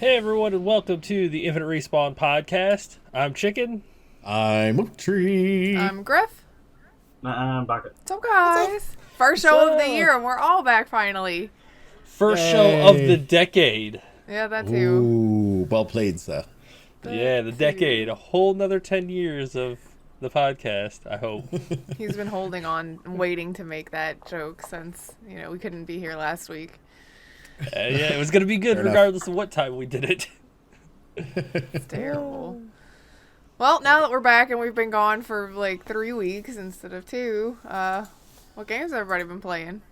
Hey everyone, and welcome to the Infinite Respawn podcast. I'm Chicken. I'm Oak Tree. I'm Griff. I'm Bucket. What's up, guys? First show of the year, and we're all back finally. First Yay. show of the decade. Yeah, that too. Ooh, well played, sir. Yeah, the decade. A whole nother 10 years of the podcast, I hope. He's been holding on and waiting to make that joke since, we couldn't be here last week. Yeah, it was going to be good Fair regardless of what time we did it. It's terrible. Well, now that we're back and we've been gone for like 3 weeks instead of 2, what games have everybody been playing?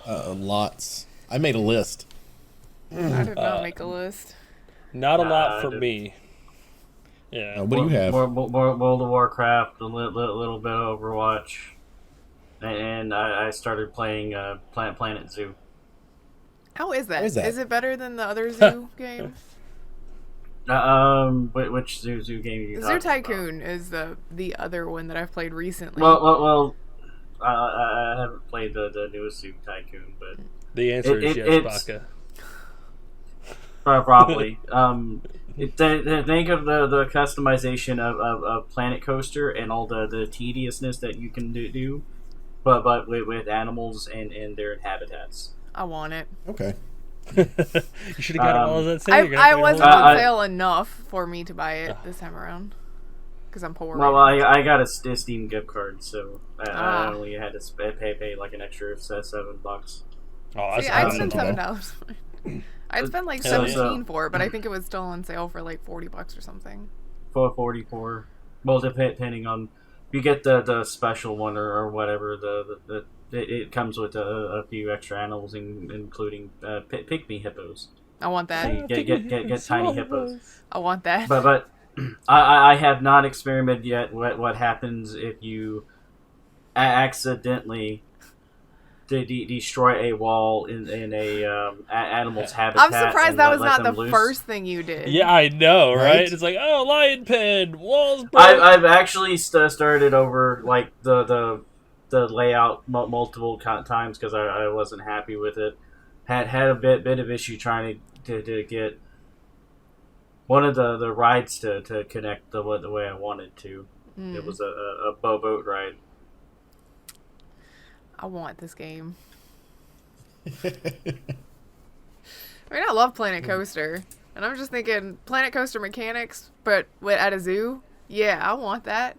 Lots. I made a list. I did not make a list. Not a lot for me. Yeah. What do you have? World of Warcraft, a little bit of Overwatch, and I started playing Planet Zoo. How is that? How is that? Is it better than the other Zoo games? Which Zoo game are you Zoo talking Tycoon is the other one that I've played recently. Well, I haven't played the newest Zoo Tycoon, but The answer is yes, Baka. probably. Think of the customization of Planet Coaster and all the tediousness that you can do, but with animals and their habitats. I want it. Okay. You should have got all of that sale. I wasn't on sale enough for me to buy it this time around. Because I'm poor. Well, I got a Steam gift card, so I only had to pay like an extra $7. Oh, see, I'd spend $7. I'd spend like $17 for it, but I think it was still on sale for like $40 or something. For 44. Well, depending on you get the special one or whatever. It comes with a few extra animals, including pygmy hippos. I want that. So you get tiny hippos. I want that. But I have not experimented yet what happens if you accidentally destroy a wall in a animal's habitat. I'm surprised that was not the first thing you did. Yeah, I know, right? It's like, oh, lion pen, walls broke. I've actually started over like the layout multiple times because I wasn't happy with it. Had a bit of issue trying to get one of the rides to connect the way I wanted to. It was a boat ride. I want this game. I mean, I love Planet Coaster, and I'm just thinking Planet Coaster mechanics, but at a zoo. Yeah, I want that.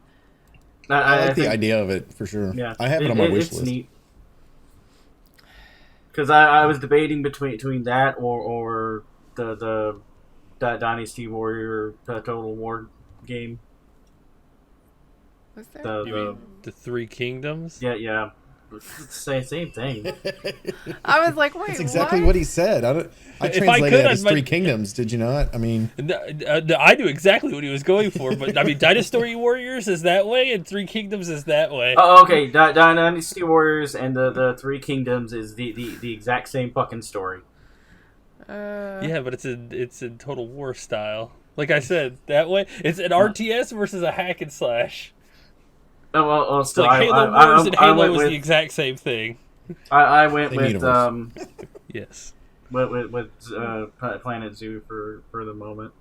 I like the idea of it for sure. Yeah, I have it on my wish list. Neat. Because I was debating between that or the Dynasty Warrior Total War game. What's there? The Three Kingdoms? Yeah. It's the same thing. I was like, wait, That's exactly what he said. I translated it as Three Kingdoms. Did you not? I mean, I knew exactly what he was going for, but I mean, Dynasty Warriors is that way, and Three Kingdoms is that way. Oh, okay. Dynasty Warriors and the Three Kingdoms is the exact same fucking story. Yeah, but it's in Total War style. Like I said, that way it's an RTS versus a hack and slash. Oh, well, still, like Halo Wars and Halo is the exact same thing. I went with yes, with Planet Zoo for the moment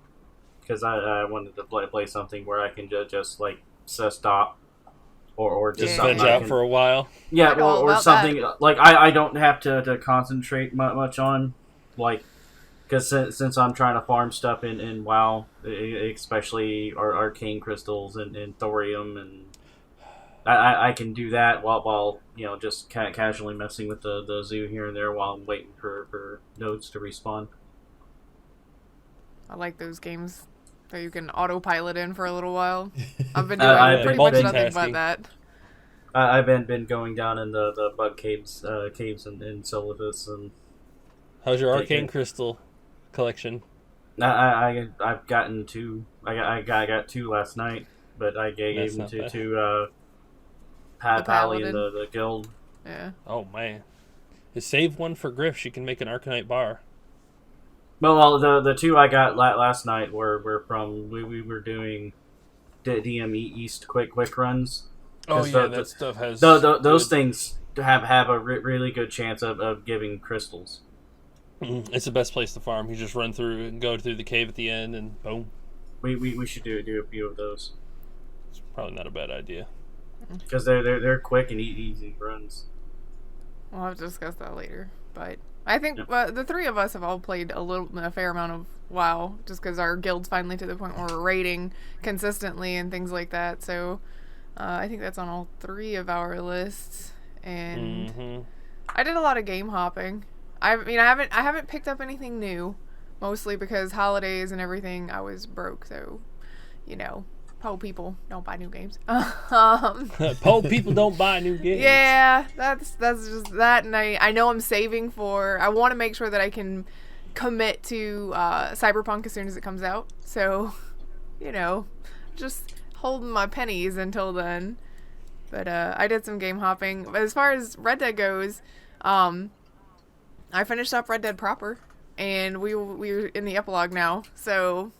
because I wanted to play something where I can just like stop or just veg out for a while. Yeah, or something like I don't have to concentrate much on like because since I'm trying to farm stuff in WoW, especially arcane crystals and thorium and. I can do that while just casually messing with the zoo here and there while I'm waiting for nodes to respawn. I like those games that you can autopilot in for a little while. I've been doing pretty much nothing but that. I've been going down in the bug caves in Solidus and. How's your arcane crystal collection? I've gotten 2. I got 2 last night, but I gave them to Pally in the guild. Yeah. Oh man, you save one for Griff. She can make an Arcanite bar. Well, the 2 I got last night were from we were doing DME East quick runs. Oh yeah, that stuff has those things have a really good chance of giving crystals. It's the best place to farm. You just run through and go through the cave at the end, and boom. We should do a few of those. It's probably not a bad idea. Because they're quick and easy runs. We'll have to discuss that later. But I think the three of us have all played a fair amount of WoW, just because our guild's finally to the point where we're raiding consistently and things like that. So I think that's on all three of our lists. And I did a lot of game hopping. I haven't picked up anything new, mostly because holidays and everything. I was broke, so po people don't buy new games. Po people don't buy new games. Yeah, that's just that, and I know I'm saving for. I want to make sure that I can commit to Cyberpunk as soon as it comes out. So, just holding my pennies until then. But I did some game hopping. But as far as Red Dead goes, I finished up Red Dead proper, and we're in the epilogue now. So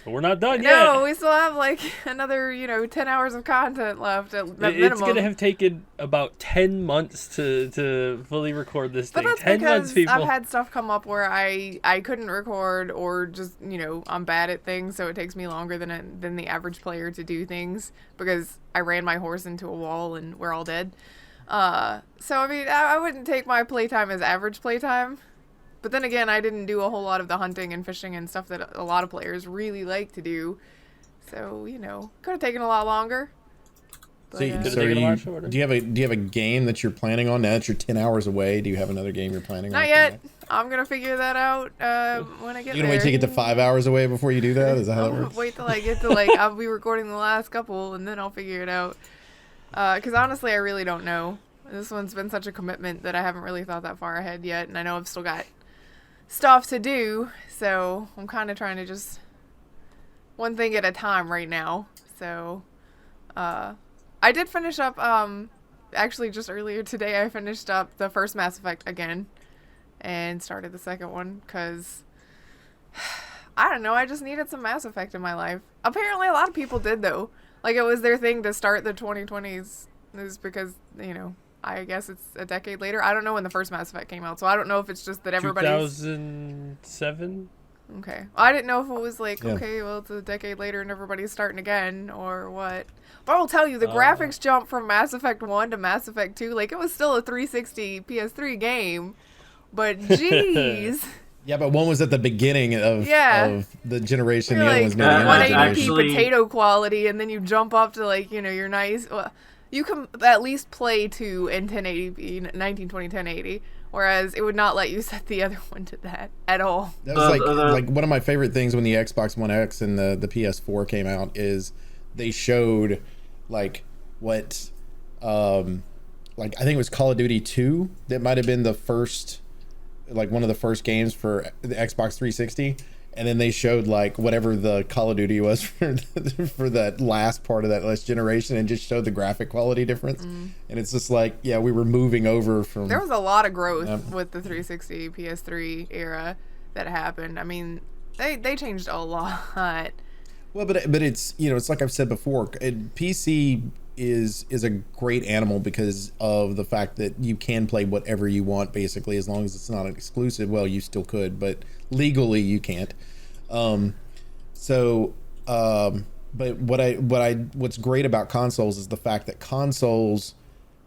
we're not done yet. No, we still have like another 10 hours of content left at minimum. It's gonna have taken about 10 months to fully record this thing. But that's 10 because months, people. I've had stuff come up where I couldn't record, or just I'm bad at things, so it takes me longer than the average player to do things because I ran my horse into a wall and we're all dead. So I mean, I wouldn't take my playtime as average playtime. But then again, I didn't do a whole lot of the hunting and fishing and stuff that a lot of players really like to do. So, could have taken a lot longer. But, do you have a game that you're planning on now that you're 10 hours away? Do you have another game you're planning on? Not yet. I'm going to figure that out when I get there. You're going to wait till you get to 5 hours away before you do that? Is that how it works? Wait till I get to, I'll be recording the last couple, and then I'll figure it out. Because honestly, I really don't know. This one's been such a commitment that I haven't really thought that far ahead yet, and I know I've still got stuff to do, so I'm kind of trying to just one thing at a time right now. So I did finish up actually just earlier today I finished up the first Mass Effect again and started the second one because I don't know, I just needed some Mass Effect in my life. Apparently a lot of people did, though. Like, it was their thing to start the 2020s is because I guess it's a decade later. I don't know when the first Mass Effect came out, so I don't know if it's just that everybody's... 2007? Okay. I didn't know if it was okay, well, it's a decade later and everybody's starting again, or what. But I will tell you, the graphics jump from Mass Effect 1 to Mass Effect 2, it was still a 360 PS3 game, but jeez... Yeah, but one was at the beginning of the generation, the other one's near the end of the 180p generation. potato quality, and then you jump up to, your nice... Well, you can at least play to in 1080p, 1920 1080, whereas it would not let you set the other one to that at all. That was like one of my favorite things when the Xbox One X and the PS4 came out is they showed what I think it was Call of Duty 2 that might have been the first one of the first games for the Xbox 360. And then they showed whatever the Call of Duty was for that last part of that last generation, and just showed the graphic quality difference. And it's just we were moving over from. There was a lot of growth with the 360 PS3 era that happened. I mean, they changed a lot. Well, but it's it's like I've said before, PC is a great animal because of the fact that you can play whatever you want basically, as long as it's not an exclusive. Well, you still could, but legally you can't. But what's great about consoles is the fact that consoles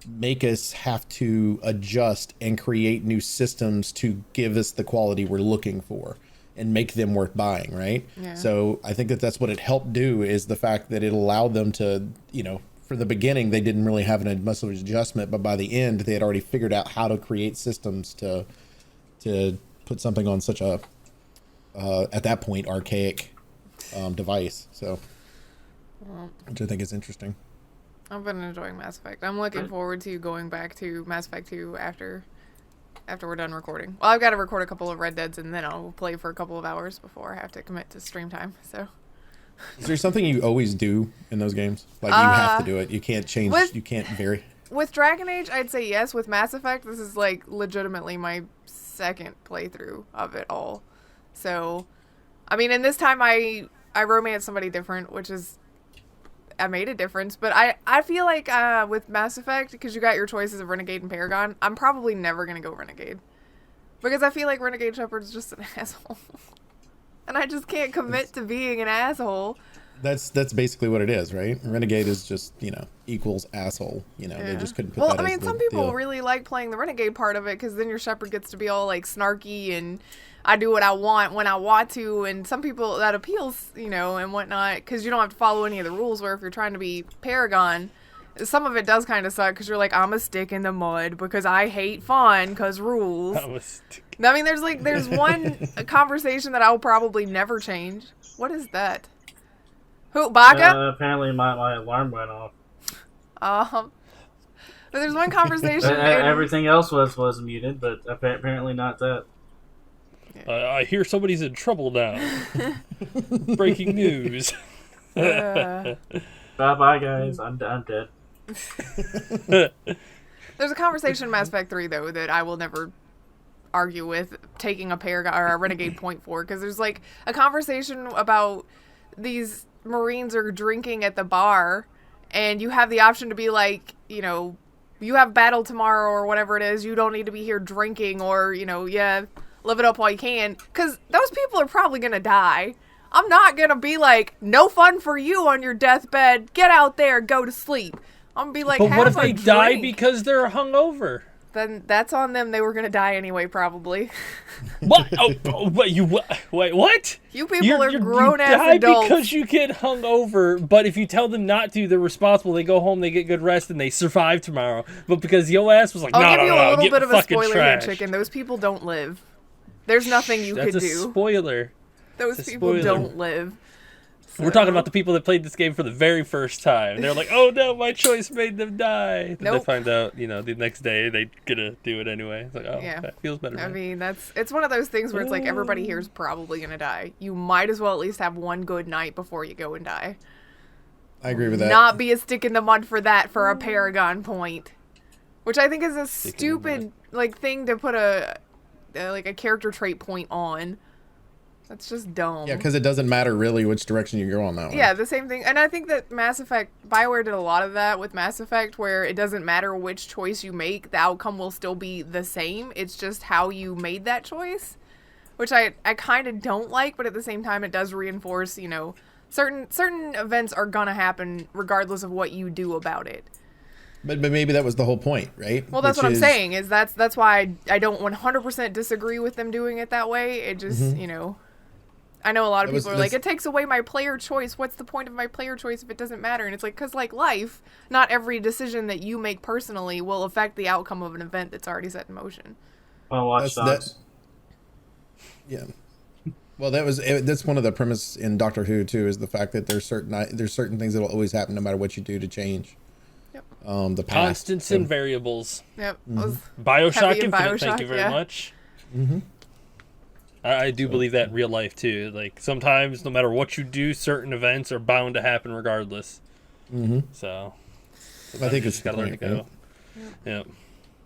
make us have to adjust and create new systems to give us the quality we're looking for and make them worth buying, right? Yeah. So I think that's what it helped do, is the fact that it allowed them to, for the beginning, they didn't really have an much of an adjustment, but by the end, they had already figured out how to create systems to put something on such a, at that point, archaic device. So, which I think is interesting. I've been enjoying Mass Effect. I'm looking forward to going back to Mass Effect 2 after we're done recording. Well, I've got to record a couple of Red Deads, and then I'll play for a couple of hours before I have to commit to stream time, so... Is there something you always do in those games? You have to do it. You can't change. You can't vary. With Dragon Age, I'd say yes. With Mass Effect, this is legitimately my second playthrough of it all. So, I mean, in this time I romanced somebody different, which is... I made a difference. But I feel like with Mass Effect, because you got your choices of Renegade and Paragon, I'm probably never going to go Renegade. Because I feel like Renegade Shepherd's just an asshole. And I just can't commit to being an asshole. That's basically what it is, right? Renegade is just, equals asshole. They just couldn't put that Well, I as mean, some people deal. really like playing the Renegade part of it because then your Shepherd gets to be all, like, snarky and I do what I want when I want to. And some people, that appeals, and whatnot because you don't have to follow any of the rules where if you're trying to be Paragon, some of it does kind of suck because you're like, I'm a stick in the mud because I hate fun because rules. I mean, there's one conversation that I will probably never change. What is that? Who, Baga? Apparently my alarm went off. But there's one conversation. Everything else was muted, but apparently not that. I hear somebody's in trouble now. Breaking news. Bye, guys. I'm dead. There's a conversation in Mass Effect 3, though, that I will never argue with taking a Paragon or a Renegade point for, because there's, like, a conversation about these Marines are drinking at the bar, and you have the option to be like, you have battle tomorrow or whatever it is, you don't need to be here drinking or, live it up while you can, because those people are probably gonna die. I'm not gonna be like, no fun for you on your deathbed, get out there, go to sleep. I'm gonna be like, but what if they drink. die because they're hungover? Then that's on them. They were gonna die anyway, probably. What? Wait, what? You people are grown-ass adults. You die adults. because you get hungover, but if you tell them not to, they're responsible. They go home, they get good rest, and they survive tomorrow. But because yo ass was like, I'll give you a little bit of a spoiler trash. here, chicken. Those people don't live. There's nothing you could do. That's a spoiler. Those people don't live. So. We're talking about the people that played this game for the very first time. They're like, oh no, my choice made them die. Then they find out, the next day they're gonna do it anyway. It's like, oh, yeah. That feels better. I mean, it's one of those things where it's like everybody here is probably gonna die. You might as well at least have one good night before you go and die. I agree with that. Not be a stick in the mud for that for a Paragon point. Which I think is a stupid thing to put a character trait point on. That's just dumb. Yeah, because it doesn't matter really which direction you go on that one. Yeah, the same thing. And I think that BioWare did a lot of that with Mass Effect, where it doesn't matter which choice you make, the outcome will still be the same. It's just how you made that choice, which I kind of don't like, but at the same time it does reinforce, certain events are gonna happen regardless of what you do about it. But maybe that was the whole point, right? Well, that's what I'm saying, is that's why I don't 100% disagree with them doing it that way. It just, I know a lot of people are like, it takes away my player choice. What's the point of my player choice if it doesn't matter? And it's like, because like life, not every decision that you make personally will affect the outcome of an event that's already set in motion. Well, Watch Dogs. Yeah. Well, that's one of the premise in Doctor Who too, is the fact that there's certain things that will always happen no matter what you do to change. Yep. The past. Constants and variables. Yep. Bioshock Infinite. Thank you very much. Mm-hmm. I do believe that in real life too. Like sometimes, no matter what you do, certain events are bound to happen regardless. Mm-hmm. So I think it's gotta learn to go. Yep.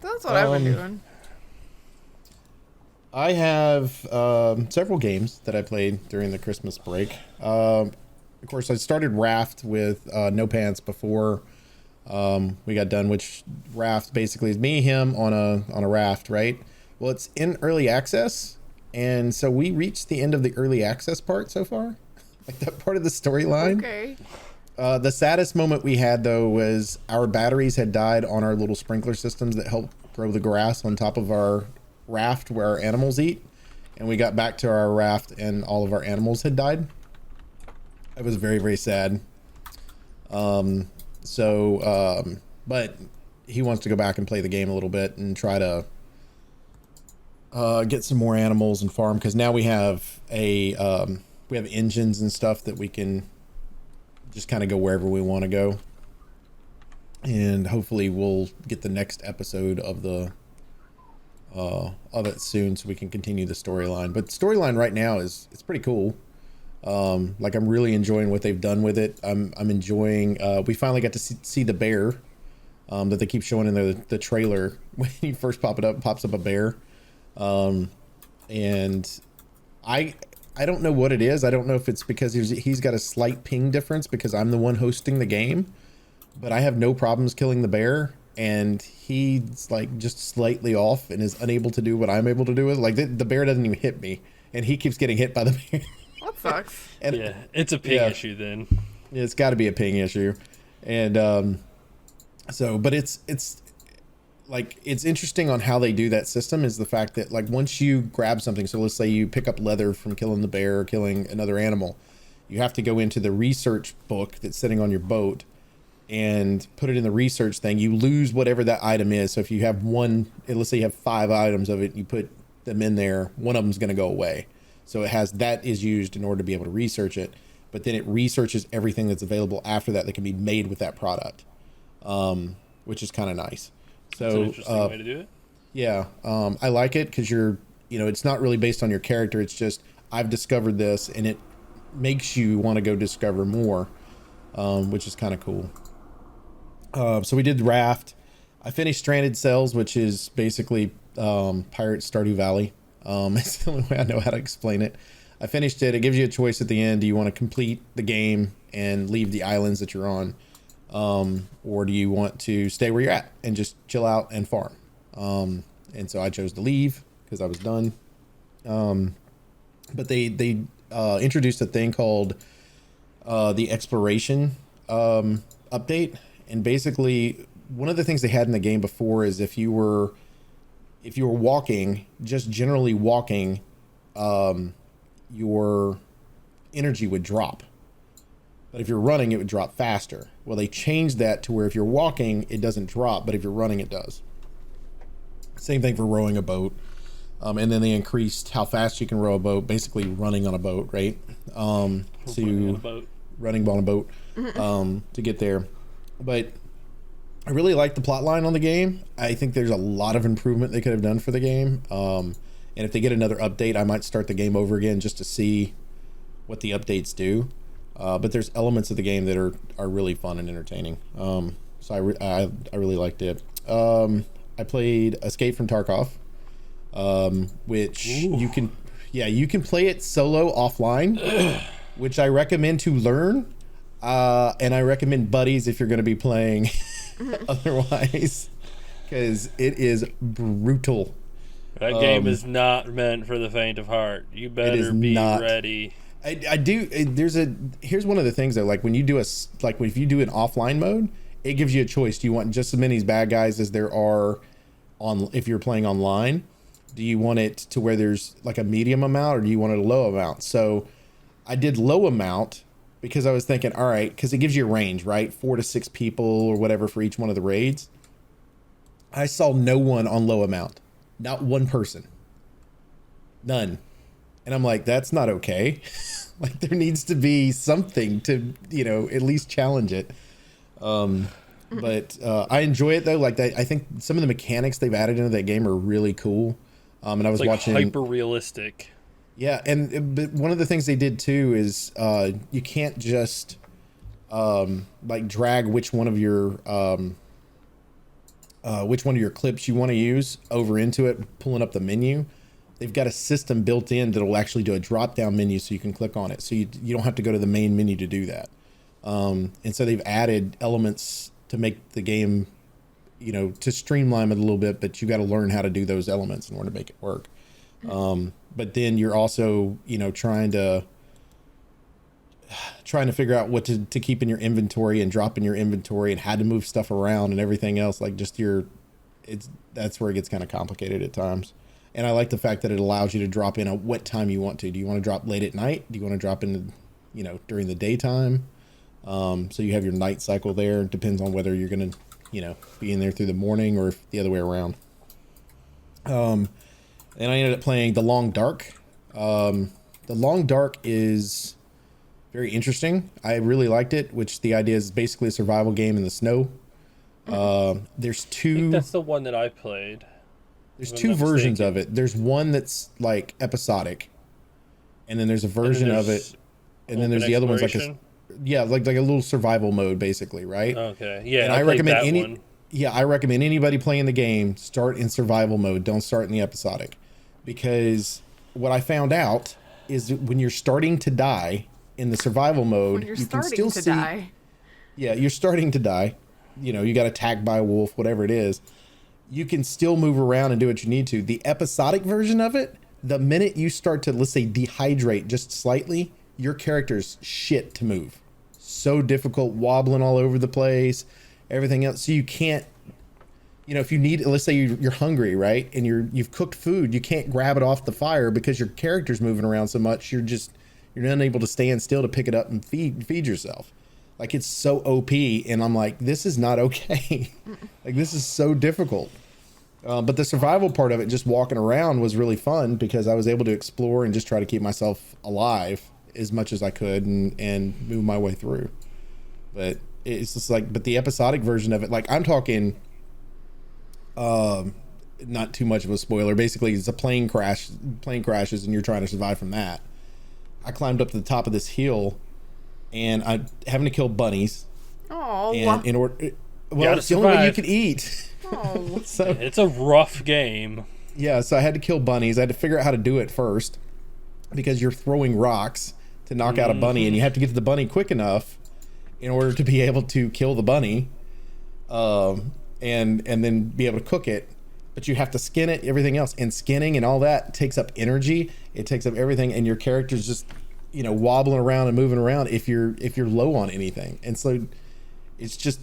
That's what I've been doing. I have several games that I played during the Christmas break. Of course, I started Raft with No Pants before we got done. Which Raft basically is me, him on a raft, right? Well, it's in early access. And so we reached the end of the early access part so far, like that part of the storyline. Okay. The saddest moment we had, though, was our batteries had died on our little sprinkler systems that help grow the grass on top of our raft where our animals eat. And we got back to our raft and all of our animals had died. It was very, very sad. But he wants to go back and play the game a little bit and try to get some more animals and farm, because now we have engines and stuff that we can just kind of go wherever we want to go, and hopefully we'll get the next episode of it soon so we can continue the storyline. But the storyline right now it's pretty cool. I'm really enjoying what they've done with it. I'm enjoying we finally got to see the bear that they keep showing in the trailer. When you first pops up a bear. And I don't know what it is. I don't know if it's because he's got a slight ping difference because I'm the one hosting the game, but I have no problems killing the bear. and he's like just slightly off and is unable to do what I'm able to do with. Like the bear doesn't even hit me, and he keeps getting hit by the bear. That sucks. And, yeah, it's a ping issue then. It's got to be a ping issue, and so, but it's like, it's interesting on how they do that system is the fact that, like, once you grab something, so let's say you pick up leather from killing the bear or killing another animal, you have to go into the research book that's sitting on your boat and put it in the research thing. You lose whatever that item is. So if you have one, let's say you have 5 items of it, you put them in there, one of them's going to go away. So it has, that is used in order to be able to research it, but then it researches everything that's available after that can be made with that product, which is kind of nice. So that's an interesting way to do it. Yeah, I like it because it's not really based on your character. It's just, I've discovered this, and it makes you want to go discover more, which is kind of cool. So we did Raft. I finished Stranded Cells, which is basically Pirate Stardew Valley. It's the only way I know how to explain it. I finished it. It gives you a choice at the end. Do you want to complete the game and leave the islands that you're on? Or do you want to stay where you're at and just chill out and farm? And so I chose to leave because I was done. But they introduced a thing called the exploration update. And basically, one of the things they had in the game before is if you were walking, just generally walking, your energy would drop. But if you're running, it would drop faster. Well, they changed that to where if you're walking, it doesn't drop, but if you're running, it does. Same thing for rowing a boat. And then they increased how fast you can row a boat, basically running on a boat, right? Running on a boat to get there. But I really like the plot line on the game. I think there's a lot of improvement they could have done for the game. And if they get another update, I might start the game over again just to see what the updates do. But there's elements of the game that are really fun and entertaining. So I really liked it. I played Escape from Tarkov, which you can play it solo offline, which I recommend to learn. And I recommend buddies if you're going to be playing otherwise, because it is brutal. That game is not meant for the faint of heart. You better be ready. I do. Here's one of the things though. Like when you do if you do an offline mode, it gives you a choice. Do you want just as many bad guys as there are if you're playing online? Do you want it to where there's like a medium amount, or do you want it a low amount? So I did low amount because I was thinking, all right, because it gives you a range, right? 4 to 6 people or whatever for each one of the raids. I saw no one on low amount. Not one person. None. And I'm like, that's not okay. Like there needs to be something to, at least challenge it. But I enjoy it though. Like I think some of the mechanics they've added into that game are really cool. And I was watching hyper realistic. Yeah, but one of the things they did too is you can't just like drag which one of your clips you want to use over into it, pulling up the menu. They've got a system built in that'll actually do a drop down menu so you can click on it. So you don't have to go to the main menu to do that. And so they've added elements to make the game, to streamline it a little bit, but you got to learn how to do those elements in order to make it work. But then you're also, trying to figure out what to keep in your inventory and drop in your inventory and how to move stuff around and everything else. Like that's where it gets kind of complicated at times. And I like the fact that it allows you to drop in at what time you want to. Do you want to drop late at night? Do you want to drop in, during the daytime? So you have your night cycle there. It depends on whether you're going to, be in there through the morning or the other way around. And I ended up playing The Long Dark. The Long Dark is very interesting. I really liked it, which the idea is basically a survival game in the snow. There's two... I think that's the one that I played. There's 2 versions of it. There's one that's like episodic, and then there's a version of it, and then there's the other one's like a little survival mode, basically, right? Okay, yeah. And I recommend I recommend anybody playing the game start in survival mode. Don't start in the episodic, because what I found out is that when you're starting to die in the survival mode, you can still see. Yeah, you're starting to die. you got attacked by a wolf, whatever it is, you can still move around and do what you need to. The episodic version of it, the minute you start to, let's say, dehydrate just slightly, your character's shit to move. So difficult, wobbling all over the place, everything else. So you can't, if you need, let's say you're hungry, right? And you've cooked food, you can't grab it off the fire because your character's moving around so much. You're unable to stand still to pick it up and feed yourself. Like, it's so OP, and I'm like, this is not okay. Like, this is so difficult. But the survival part of it, just walking around, was really fun because I was able to explore and just try to keep myself alive as much as I could and move my way through. But it's just like, but the episodic version of it, like, I'm talking, not too much of a spoiler. Basically, it's a plane crashes and you're trying to survive from that. I climbed up to the top of this hill and I'm having to kill bunnies. Oh. And in order, well, it's the only way you can eat. Oh. So it's a rough game. Yeah, so I had to kill bunnies. I had to figure out how to do it first because you're throwing rocks to knock out a bunny, and you have to get to the bunny quick enough in order to be able to kill the bunny, and then be able to cook it. But you have to skin it, everything else, and skinning and all that takes up energy. It takes up everything, and your character's just wobbling around and moving around if you're low on anything. And so it's just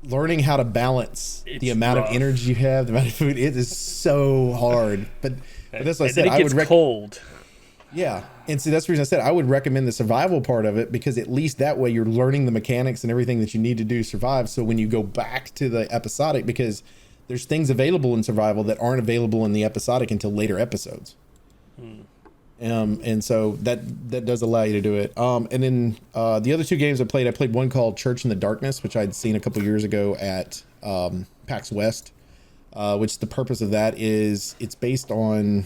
learning how to balance the amount of energy you have, the amount of food. It is so hard. But that's what I said. It gets cold. Yeah. And see, that's the reason I said I would recommend the survival part of it, because at least that way you're learning the mechanics and everything that you need to do to survive. So when you go back to the episodic, because there's things available in survival that aren't available in the episodic until later episodes. And so that does allow you to do it. And then the other two games I played one called Church in the Darkness, which I'd seen a couple years ago at PAX West, which the purpose of that is it's based on,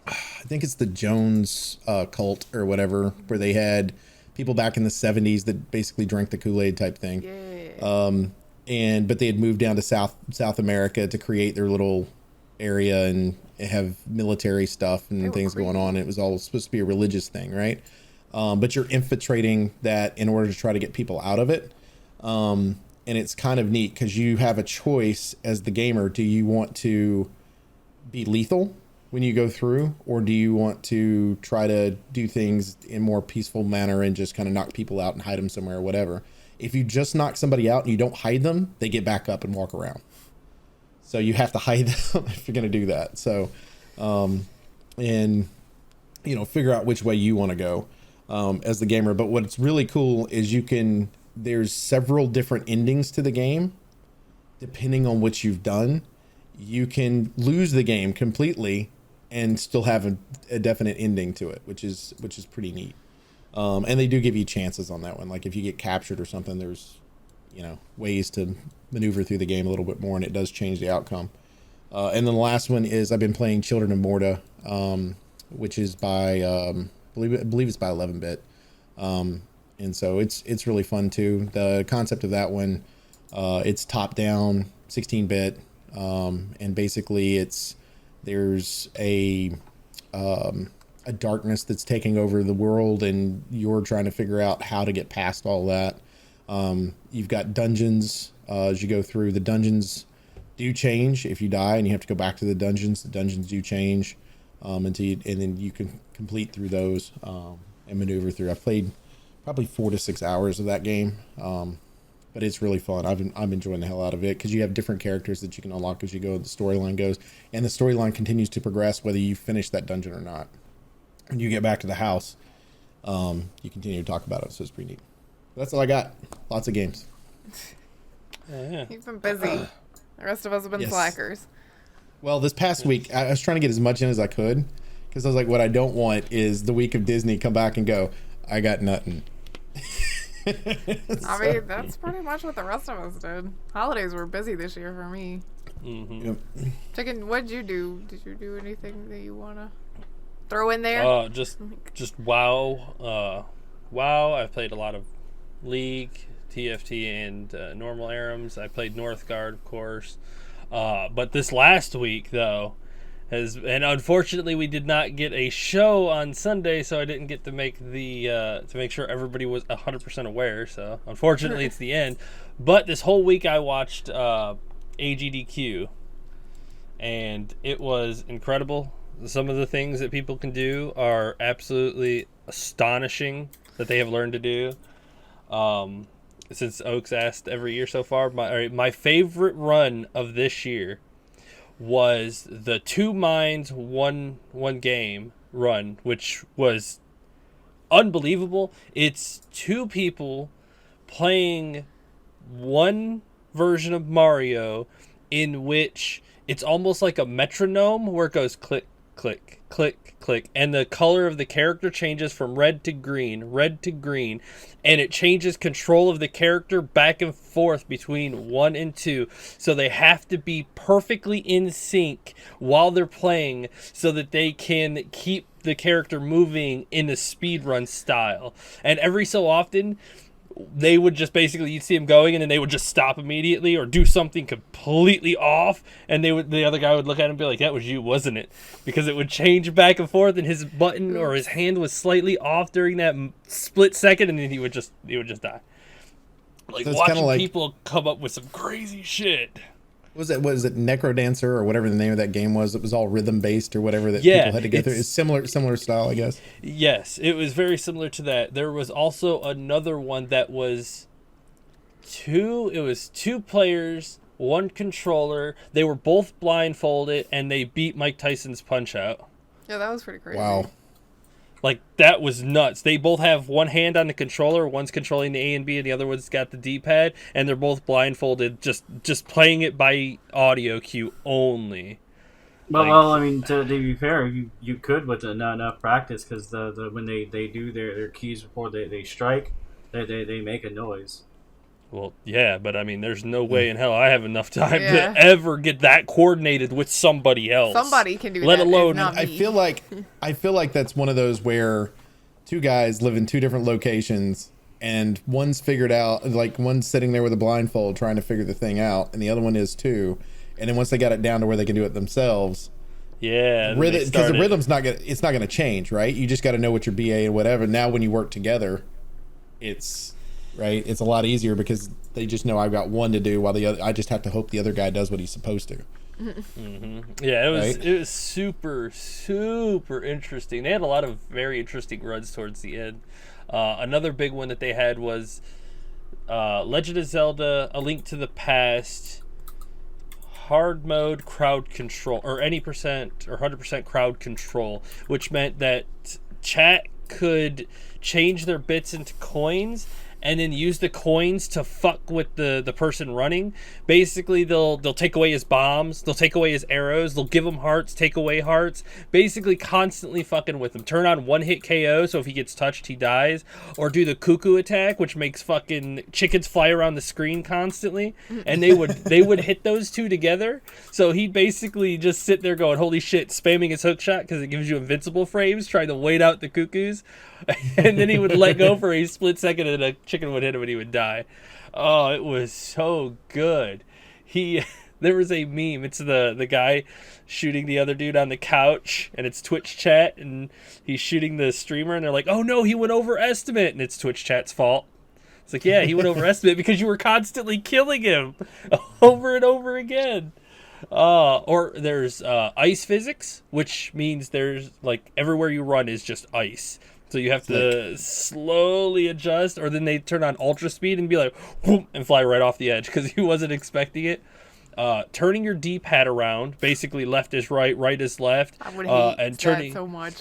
I think it's the Jones cult or whatever, where they had people back in the 70s that basically drank the Kool-Aid type thing. Yeah. But they had moved down to South America to create their little area and have military stuff and things going on. It was all supposed to be a religious thing, right? But you're infiltrating that in order to try to get people out of it. And it's kind of neat because you have a choice as the gamer. Do you want to be lethal when you go through, or do you want to try to do things in a more peaceful manner and just kind of knock people out and hide them somewhere or whatever? If you just knock somebody out and you don't hide them, they get back up and walk around. So you have to hide them if you're going to do that. So, figure out which way you want to go as the gamer. But what's really cool is there's several different endings to the game. Depending on what you've done, you can lose the game completely and still have a definite ending to it, which is pretty neat. And they do give you chances on that one. Like if you get captured or something, there's ways to maneuver through the game a little bit more, and it does change the outcome. And then the last one is I've been playing Children of Morta, which is by I believe it's by 11-bit, and so it's really fun too. The concept of that one, it's top down 16-bit, and basically there's a darkness that's taking over the world, and you're trying to figure out how to get past all that. You've got dungeons as you go through. The dungeons do change if you die and you have to go back to the dungeons. The dungeons do change and then you can complete through those and maneuver through. I've played probably 4 to 6 hours of that game, but it's really fun. I'm enjoying the hell out of it because you have different characters that you can unlock as you go. The storyline goes, and the storyline continues to progress whether you finish that dungeon or not. When you get back to the house, you continue to talk about it, so it's pretty neat. That's all I got. Lots of games. Yeah. You've been busy. The rest of us have been slackers. Well, this past week, I was trying to get as much in as I could because I was like, what I don't want is the week of Disney come back and go, I got nothing. I mean, that's pretty much what the rest of us did. Holidays were busy this year for me. Mm-hmm. Yep. Chicken, what'd you do? Did you do anything that you want to throw in there? Just WoW. WoW, I've played a lot of League, TFT, and normal ARAMs. I played Northgard, of course. But this last week, though, and unfortunately we did not get a show on Sunday, so I didn't get to make to make sure everybody was 100% aware. So unfortunately it's the end. But this whole week I watched AGDQ, and it was incredible. Some of the things that people can do are absolutely astonishing that they have learned to do. Since Oaks asked every year so far, my favorite run of this year was the 2 mines, one game run, which was unbelievable. It's 2 people playing one version of Mario in which it's almost like a metronome where it goes click, click, click, click, and the color of the character changes from red to green, and it changes control of the character back and forth between 1 and 2. So they have to be perfectly in sync while they're playing so that they can keep the character moving in a speedrun style. And every so often, they would just basically, you'd see him going and then they would just stop immediately or do something completely off, and the other guy would look at him and be like, that was you, wasn't it? Because it would change back and forth, and his button or his hand was slightly off during that split second, and then he would just die. Like, So it's watching kinda like- people come up with some crazy shit. Was it Necrodancer or whatever the name of that game was? It was all rhythm based or whatever that Yeah, people had to go through. it's- It's similar style, I guess. Yes, it was very similar to that. There was also another one that was it was 2 players, 1 controller. They were both blindfolded, and they beat Mike Tyson's Punch-Out. Yeah, that was pretty crazy. Wow. Like, that was nuts. They both have one hand on the controller, one's controlling the A and B, and the other one's got the D-pad, and they're both blindfolded, just playing it by audio cue only. Well, I mean, to be fair, you could with enough practice, because when they do their keys before they strike, they make a noise. Well, yeah, but I mean, there's no way in hell I have enough time Yeah. to ever get that coordinated with somebody else. Somebody can do Let that. alone- It's not I me. feel like that's one of those where 2 guys live in 2 different locations, and one's figured out, like one's sitting there with a blindfold trying to figure the thing out, and the other one is too. And then once they got it down to where they can do it themselves, Yeah, and they because the started- rhythm's not gonna change, right? You just got to know what your BA and whatever. Now when you work together, it's right. It's a lot easier because they just know I've got one to do, while the other, I just have to hope the other guy does what he's supposed to. Yeah, Right? it was super interesting. They had a lot of very interesting runs towards the end. Another big one that they had was Legend of Zelda: A Link to the Past hard mode crowd control, or any percent or 100% crowd control, which meant that chat could change their bits into coins and then use the coins to fuck with the person running. Basically, they'll take away his bombs, they'll take away his arrows, they'll give him hearts, take away hearts, basically constantly fucking with him. Turn on one hit KO, so if he gets touched, he dies, or do the cuckoo attack, which makes fucking chickens fly around the screen constantly, and they would hit those 2 together. So he'd basically just sit there going, holy shit, spamming his hook shot because it gives you invincible frames, trying to wait out the cuckoos, and then he would let go for a split second, and a chicken would hit him and he would die. Oh, it was so good. There was a meme. It's the guy shooting the other dude on the couch, and it's Twitch chat, and he's shooting the streamer, and they're like, oh no, he went over estimate, and it's Twitch chat's fault. It's like, yeah, he went over estimate because you were constantly killing him over and over again. Or there's ice physics, which means there's like everywhere you run is just ice. So you have to slowly adjust, or then they turn on ultra speed and be like, whoop, and fly right off the edge because he wasn't expecting it. Turning your D-pad around, basically left is right, right is left, I would hate and turning, that so much.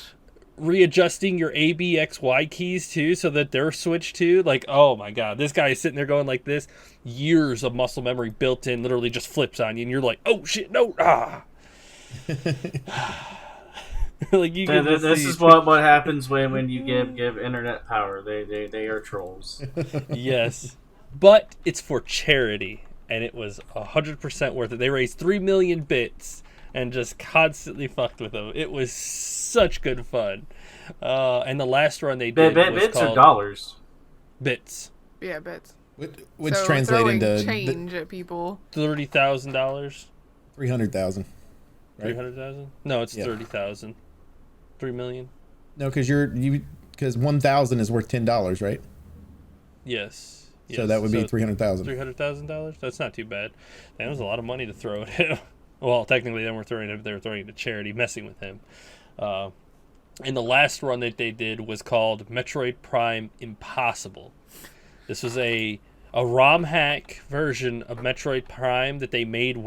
readjusting your A, B, X, Y keys too, so that they're switched to. Like, oh my god, this guy is sitting there going like this. Years of muscle memory built in, literally just flips on you, and you're like, oh shit, no, like you can just This see- is what happens when you give internet power. They are trolls. Yes, but it's for charity, and it was 100% worth it. They raised 3 million bits and just constantly fucked with them. It was such good fun. And the last run they did was Bits called or dollars? bits. Yeah, bits. Which So translate throwing into change at people. $30,000. 300,000. Right? 300,000? No, it's Yeah. 30,000. 3 million. No, because because 1,000 is worth $10, right? Yes, So Yes, that would be so $300,000. $300,000. That's not too bad. That was a lot of money to throw at him. Well, technically, they were throwing it to charity, messing with him. And the last run that they did was called Metroid Prime Impossible. This was a ROM hack version of Metroid Prime that they made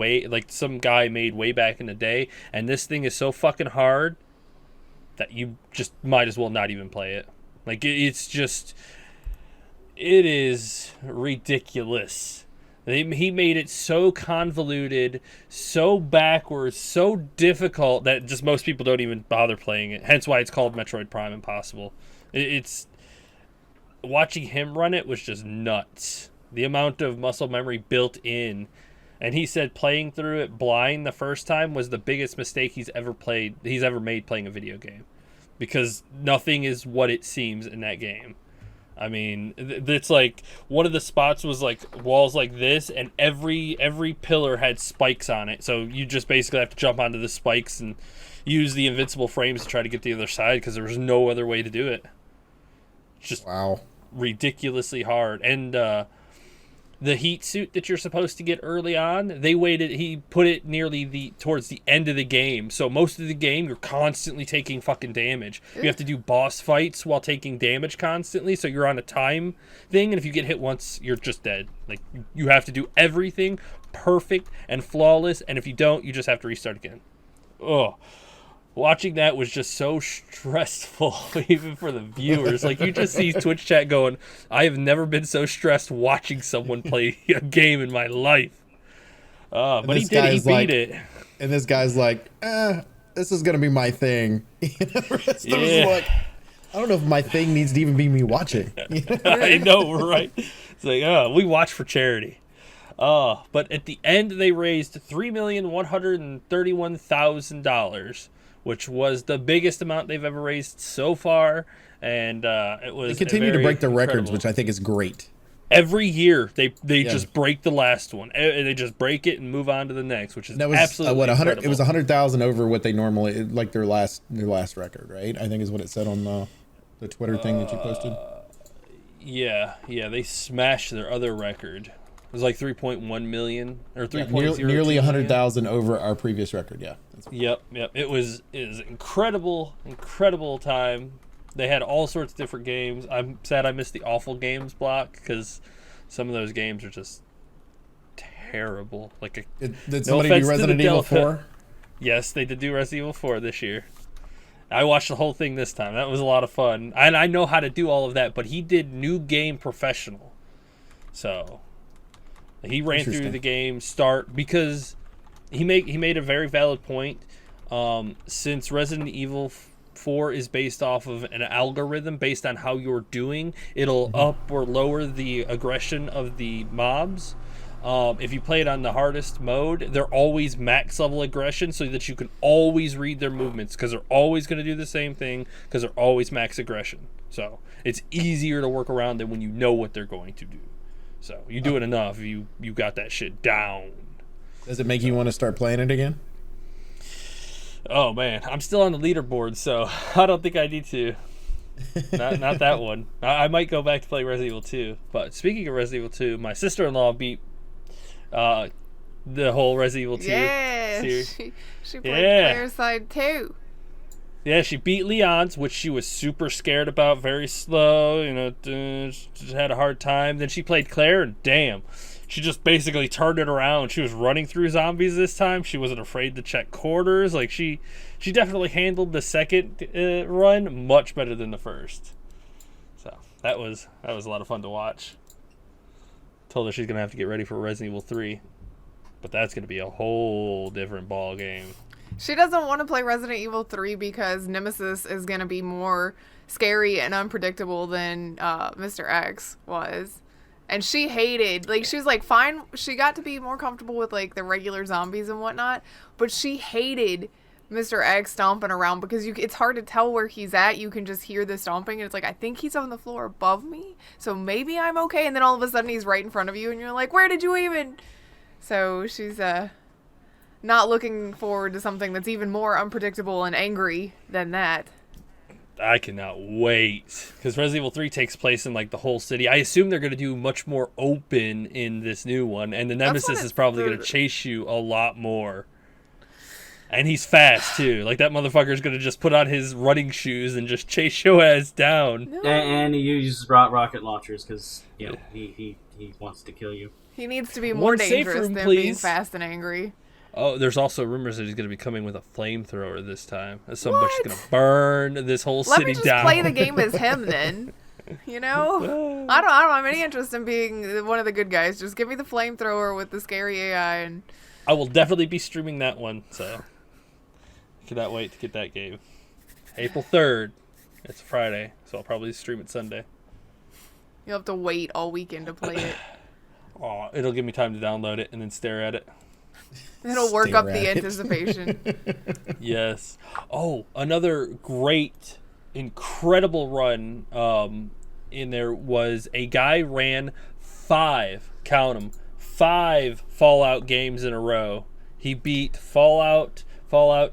some guy made way back in the day, and this thing is so fucking hard that you just might as well not even play it. Like it is ridiculous. He made it so convoluted, so backwards, so difficult that just most people don't even bother playing it. Hence why it's called Metroid Prime Impossible. It's watching him run it was just nuts. The amount of muscle memory built in. And he said playing through it blind the first time was the biggest mistake he's ever made playing a video game. Because nothing is what it seems in that game. I mean, it's like one of the spots was like walls like this, and every pillar had spikes on it. So you just basically have to jump onto the spikes and use the invincible frames to try to get to the other side because there was no other way to do it. Just wow, ridiculously hard. And the heat suit that you're supposed to get early on, he put it towards the end of the game. So most of the game, you're constantly taking fucking damage. You have to do boss fights while taking damage constantly, so you're on a time thing, and if you get hit once, you're just dead. Like, you have to do everything perfect and flawless, and if you don't, you just have to restart again. Ugh. Watching that was just so stressful, even for the viewers. Like, you just see Twitch chat going, I have never been so stressed watching someone play a game in my life. But he beat it. And this guy's like, this is going to be my thing. The rest of us like, I don't know if my thing needs to even be me watching. I know, right? It's like, we watch for charity. But at the end, they raised $3,131,000. Which was the biggest amount they've ever raised so far, and it was. They continue to break the records, which I think is great. Every year they just break the last one. They just break it and move on to the next, which is absolutely incredible. It was 100,000 over what they normally like their last record, right? I think is what it said on the Twitter thing that you posted. Yeah, they smashed their other record. It was like 3.1 million or 3.0. Nearly 100,000 over our previous record. Yeah. Yep. It was incredible time. They had all sorts of different games. I'm sad I missed the awful games block because some of those games are just terrible. Like, did somebody do Resident Evil 4? Yes, they did do Resident Evil 4 this year. I watched the whole thing this time. That was a lot of fun. And I know how to do all of that, but he did New Game Professional. So he ran through the game because he made a very valid point. Since Resident Evil 4 is based off of an algorithm based on how you're doing, it'll up or lower the aggression of the mobs. If you play it on the hardest mode, they're always max level aggression so that you can always read their movements because they're always going to do the same thing because they're always max aggression. So it's easier to work around than when you know what they're going to do. So you do it enough, you got that shit down. Does it make you want to start playing it again? Oh man, I'm still on the leaderboard, so I don't think I need to. Not that one. I might go back to play Resident Evil 2. But speaking of Resident Evil 2, my sister-in-law beat the whole Resident Evil 2 series. She played Claire's side too. Yeah, she beat Leon's, which she was super scared about, very slow, just had a hard time. Then she played Claire, and damn, she just basically turned it around. She was running through zombies this time. She wasn't afraid to check quarters. Like, she definitely handled the second run much better than the first. So that was a lot of fun to watch. Told her she's going to have to get ready for Resident Evil 3. But that's going to be a whole different ball game. She doesn't want to play Resident Evil 3 because Nemesis is going to be more scary and unpredictable than Mr. X was. And she hated, she was like, fine, she got to be more comfortable with, the regular zombies and whatnot, but she hated Mr. X stomping around because it's hard to tell where he's at. You can just hear the stomping, and it's like, I think he's on the floor above me, so maybe I'm okay, and then all of a sudden he's right in front of you, and you're like, where did you even... So she's, not looking forward to something that's even more unpredictable and angry than that. I cannot wait because Resident Evil 3 takes place in like the whole city. I assume they're going to do much more open in this new one, and the Nemesis is probably going to chase you a lot more. And he's fast too. Like that motherfucker's going to just put on his running shoes and just chase your ass down. No. And he uses rocket launchers because he wants to kill you. He needs to be more dangerous than being fast and angry. Oh, there's also rumors that he's going to be coming with a flamethrower this time. Some bitch is going to burn this whole city down. Let me just play the game as him then. You know? I don't have any interest in being one of the good guys. Just give me the flamethrower with the scary AI. And I will definitely be streaming that one, so I cannot wait to get that game. April 3rd. It's a Friday, so I'll probably stream it Sunday. You'll have to wait all weekend to play it. Oh, it'll give me time to download it and then stare at it. It'll work up the anticipation. Yes. Oh, another great, incredible run in there was a guy ran 5 Fallout games in a row. He beat Fallout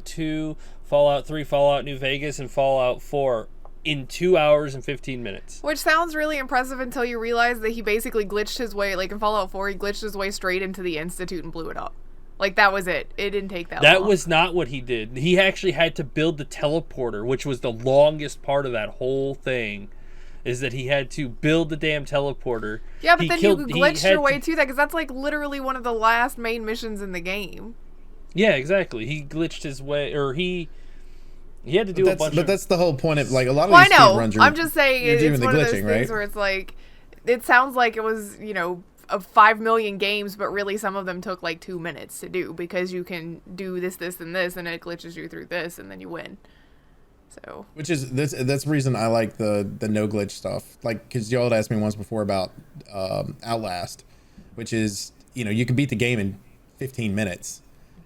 2, Fallout 3, Fallout New Vegas, and Fallout 4 in 2 hours and 15 minutes. Which sounds really impressive until you realize that he basically glitched his way, like in Fallout 4, he glitched his way straight into the Institute and blew it up. Like, that was it. It didn't take that long. That was not what he did. He actually had to build the teleporter, which was the longest part of that whole thing, is that he had to build the damn teleporter. Yeah, but then you glitched your way to that, because that's, like, literally one of the last main missions in the game. Yeah, exactly. He glitched his way, or he had to do a bunch of... But that's the whole point of, like, a lot of these speedruns are... I'm just saying, it's one of those things right? where it's like, it sounds like it was, you know, of 5 million games, but really some of them took like 2 minutes to do because you can do this, and this, and it glitches you through this, and then you win. So, which is that's the reason I like the no glitch stuff. Like, because y'all had asked me once before about Outlast, which is, you know, you can beat the game in 15 minutes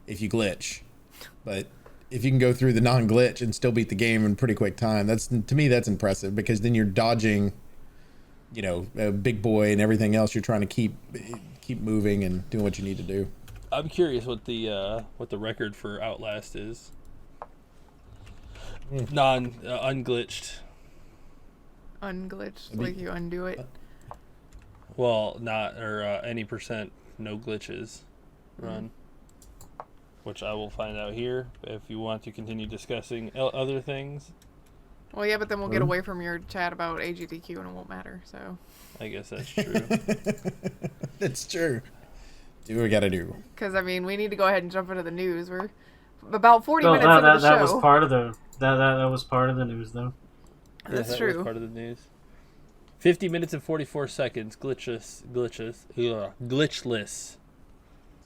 if you glitch, but if you can go through the non-glitch and still beat the game in pretty quick time, to me that's impressive, because then you're dodging, you know, a big boy and everything else. You're trying to keep moving and doing what you need to do. I'm curious what the record for Outlast is. Unglitched. Unglitched, like you undo it. Well, not or any percent no glitches run, which I will find out here if you want to continue discussing other things. Well, yeah, but then we'll get away from your chat about AGDQ and it won't matter, so. I guess that's true. It's true. Do what we gotta do. Because, I mean, we need to go ahead and jump into the news. We're about 40 minutes into the show. That was part of the... That was part of the news, though. That's true. That was part of the news. 50 minutes and 44 seconds. Glitchless.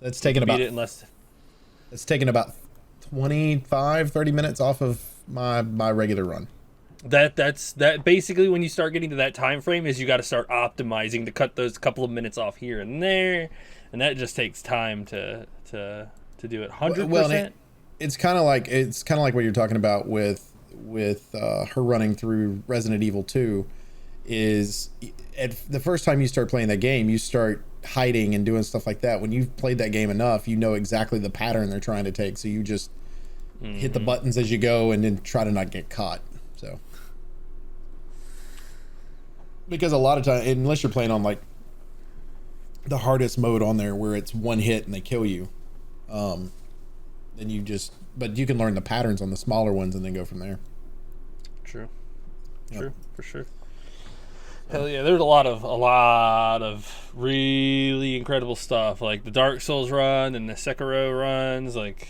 That's taken about... Beat it in less... It's taken about 25, 30 minutes off of my regular run. That's basically when you start getting to that time frame is you got to start optimizing to cut those couple of minutes off here and there, and that just takes time to do it. 100%. Well, it's kind of like what you're talking about with her running through Resident Evil 2. Is at the first time you start playing that game, you start hiding and doing stuff like that. When you've played that game enough, you know exactly the pattern they're trying to take, so you just hit the buttons as you go and then try to not get caught. So, because a lot of time, unless you're playing on like the hardest mode on there where it's one hit and they kill you, then but you can learn the patterns on the smaller ones and then go from there. True. Yep. True, for sure. Hell yeah, there's a lot of really incredible stuff, like the Dark Souls run and the Sekiro runs. Like,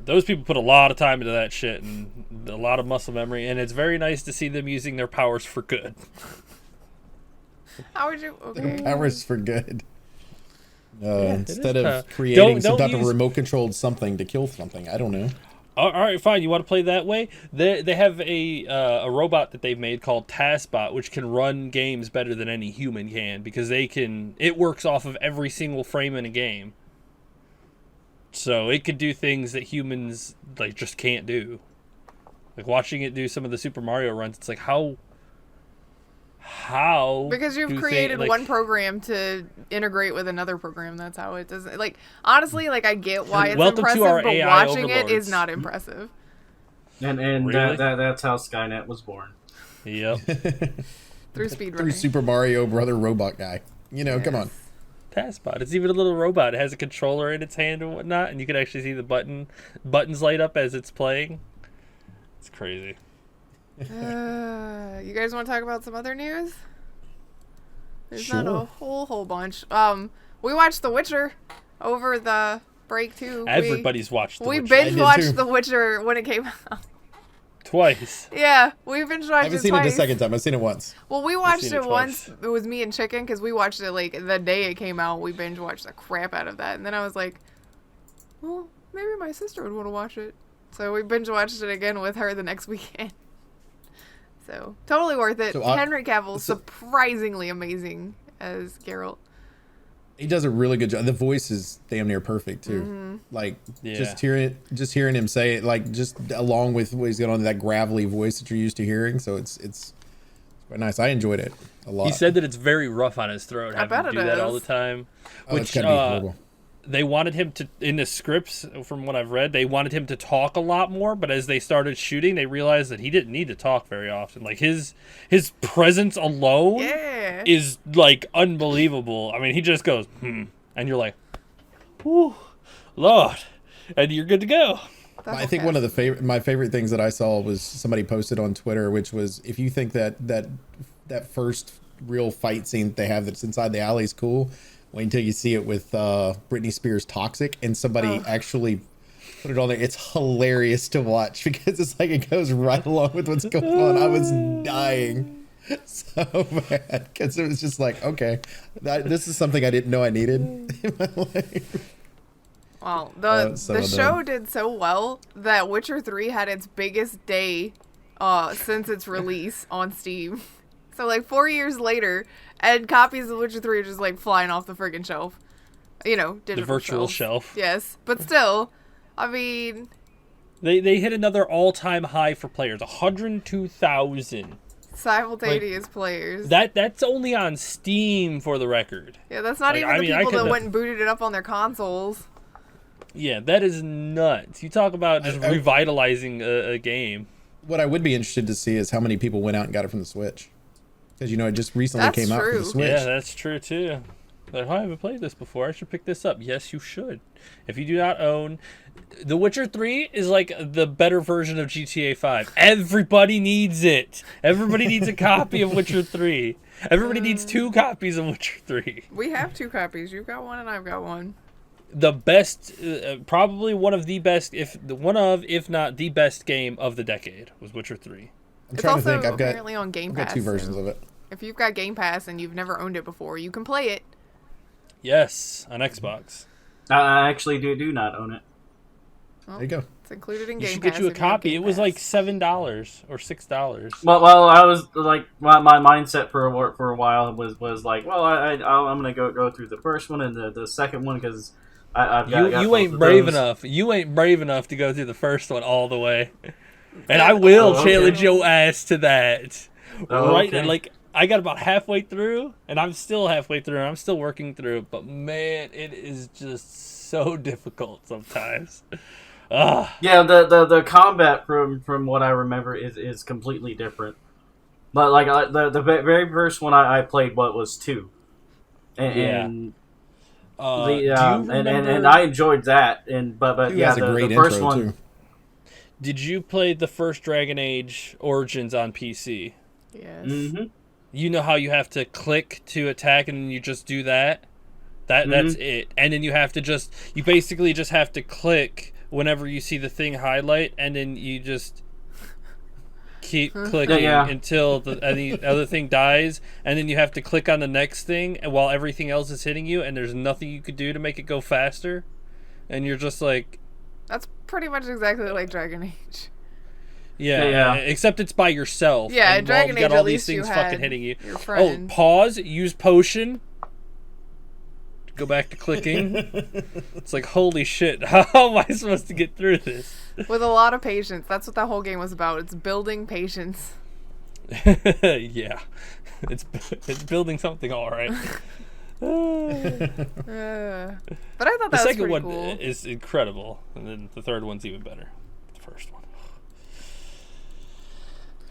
those people put a lot of time into that shit and a lot of muscle memory, and it's very nice to see them using their powers for good. How would you... Okay. Their powers for good. Instead of creating some type of remote-controlled something to kill something. I don't know. All right, fine. You want to play that way? They have a robot that they've made called TaskBot, which can run games better than any human can, because it works off of every single frame in a game. So it could do things that humans like just can't do. Like watching it do some of the Super Mario runs, it's like how because you've created one program to integrate with another program. That's how it does. Like, honestly, like, I get why it's impressive, but watching it is not impressive. And Really? that's how Skynet was born. Yep. Through speedrunning. Through Super Mario Brother Robot Guy. You know, come on. TASBot. It's even a little robot. It has a controller in its hand and whatnot, and you can actually see the buttons light up as it's playing. It's crazy. You guys want to talk about some other news? There's Sure. not a whole bunch. We watched The Witcher over the break too. Everybody's watched The We Witcher. binge I did watched too. The Witcher when it came out. Twice. Yeah, we binge I watched haven't it seen twice. it the second time. I've seen it once. Well, we watched seen it it once. twice. It was me and Chicken because we watched it like the day it came out. We binge watched the crap out of that, and then I was like, well, maybe my sister would want to watch it. So we binge watched it again with her the next weekend. So totally worth it. So, Henry Cavill, surprisingly amazing as Geralt. He does a really good job. The voice is damn near perfect too. Mm-hmm. Like Yeah. just hearing him say it, like just along with what he's got on that gravelly voice that you're used to hearing. So it's quite nice. I enjoyed it a lot. He said that it's very rough on his throat. I Having bet to it do that all the is. time. Oh, it's Which gotta be horrible. they wanted him to, in the scripts, from what I've read, they wanted him to talk a lot more, but as they started shooting, they realized that he didn't need to talk very often. Like, his presence alone Yeah. is, like, unbelievable. I mean, he just goes, and you're like, whew, Lord, and you're good to go. I think one of the my favorite things that I saw was somebody posted on Twitter, which was, if you think that first real fight scene that they have that's inside the alley is cool, wait until you see it with Britney Spears' Toxic, and somebody actually put it on there. It's hilarious to watch because it's like it goes right along with what's going on. I was dying so bad because it was just like, okay, this is something I didn't know I needed in my life. Well, So the show done. did so well that Witcher 3 had its biggest day since its release on Steam. So, like, 4 years later, and copies of Witcher 3 are just, like, flying off the friggin' shelf. You know, digital virtual shelves. shelf. Yes, but still, I mean, They hit another all-time high for players, 102,000. simultaneous players. That's only on Steam, for the record. Yeah, that's not Like, even I the mean, I people that could've- went and booted it up on their consoles. Yeah, that is nuts. You talk about just revitalizing a game. What I would be interested to see is how many people went out and got it from the Switch, because you know it just recently That's came out for true. the Switch. Yeah, that's true too. Like, I haven't played this before. I should pick this up. Yes, you should. If you do not own, The Witcher 3 is like the better version of GTA 5. Everybody needs it. Everybody needs a copy of Witcher 3. Everybody needs 2 copies of Witcher 3. We have 2 copies. You've got one and I've got one. The best, probably one of the best, if not the best game of the decade was Witcher 3. I'm It's trying to also think. I've apparently on Game got Pass. 2 versions so of it. if you've got Game Pass and you've never owned it before, you can play it. Yes, on Xbox. I actually do not own it. Well, There you go. It's included in You Game should Pass. get you a if you have copy. Game It was like Pass. $7 or $6. Well, I was like, my mindset for a while was like, well, I'm gonna go through the first one and the second one because I've got You both ain't of brave those. enough. You ain't brave enough to go through the first one all the way. And I will okay. challenge your ass to that. Oh, Right? okay. And like, I got about halfway through, and I'm still halfway through, and I'm still working through it. But man, it is just so difficult sometimes. Yeah, the combat from what I remember is completely different. But like the very first one I played, what was 2, and do you remember, and I enjoyed that. And but Two yeah, has a great the first intro one. too. did you play the first Dragon Age Origins on PC? Yes. Mm-hmm. You know how you have to click to attack and then you just do that? That's it. And then you basically just have to click whenever you see the thing highlight, and then you just keep clicking until the other thing dies, and then you have to click on the next thing and while everything else is hitting you, and there's nothing you could do to make it go faster. And you're just like, That's pretty much exactly like Dragon Age. yeah. Except it's by yourself. Yeah, and Dragon you got Age, all at these least you things had fucking hitting you. your friend. Oh, pause, use potion. Go back to clicking. It's like, holy shit, how am I supposed to get through this? With a lot of patience. That's what that whole game was about. It's building patience. Yeah. It's building something all right. But I thought that The was second pretty one cool. is incredible, and then the third one's even better. The first one.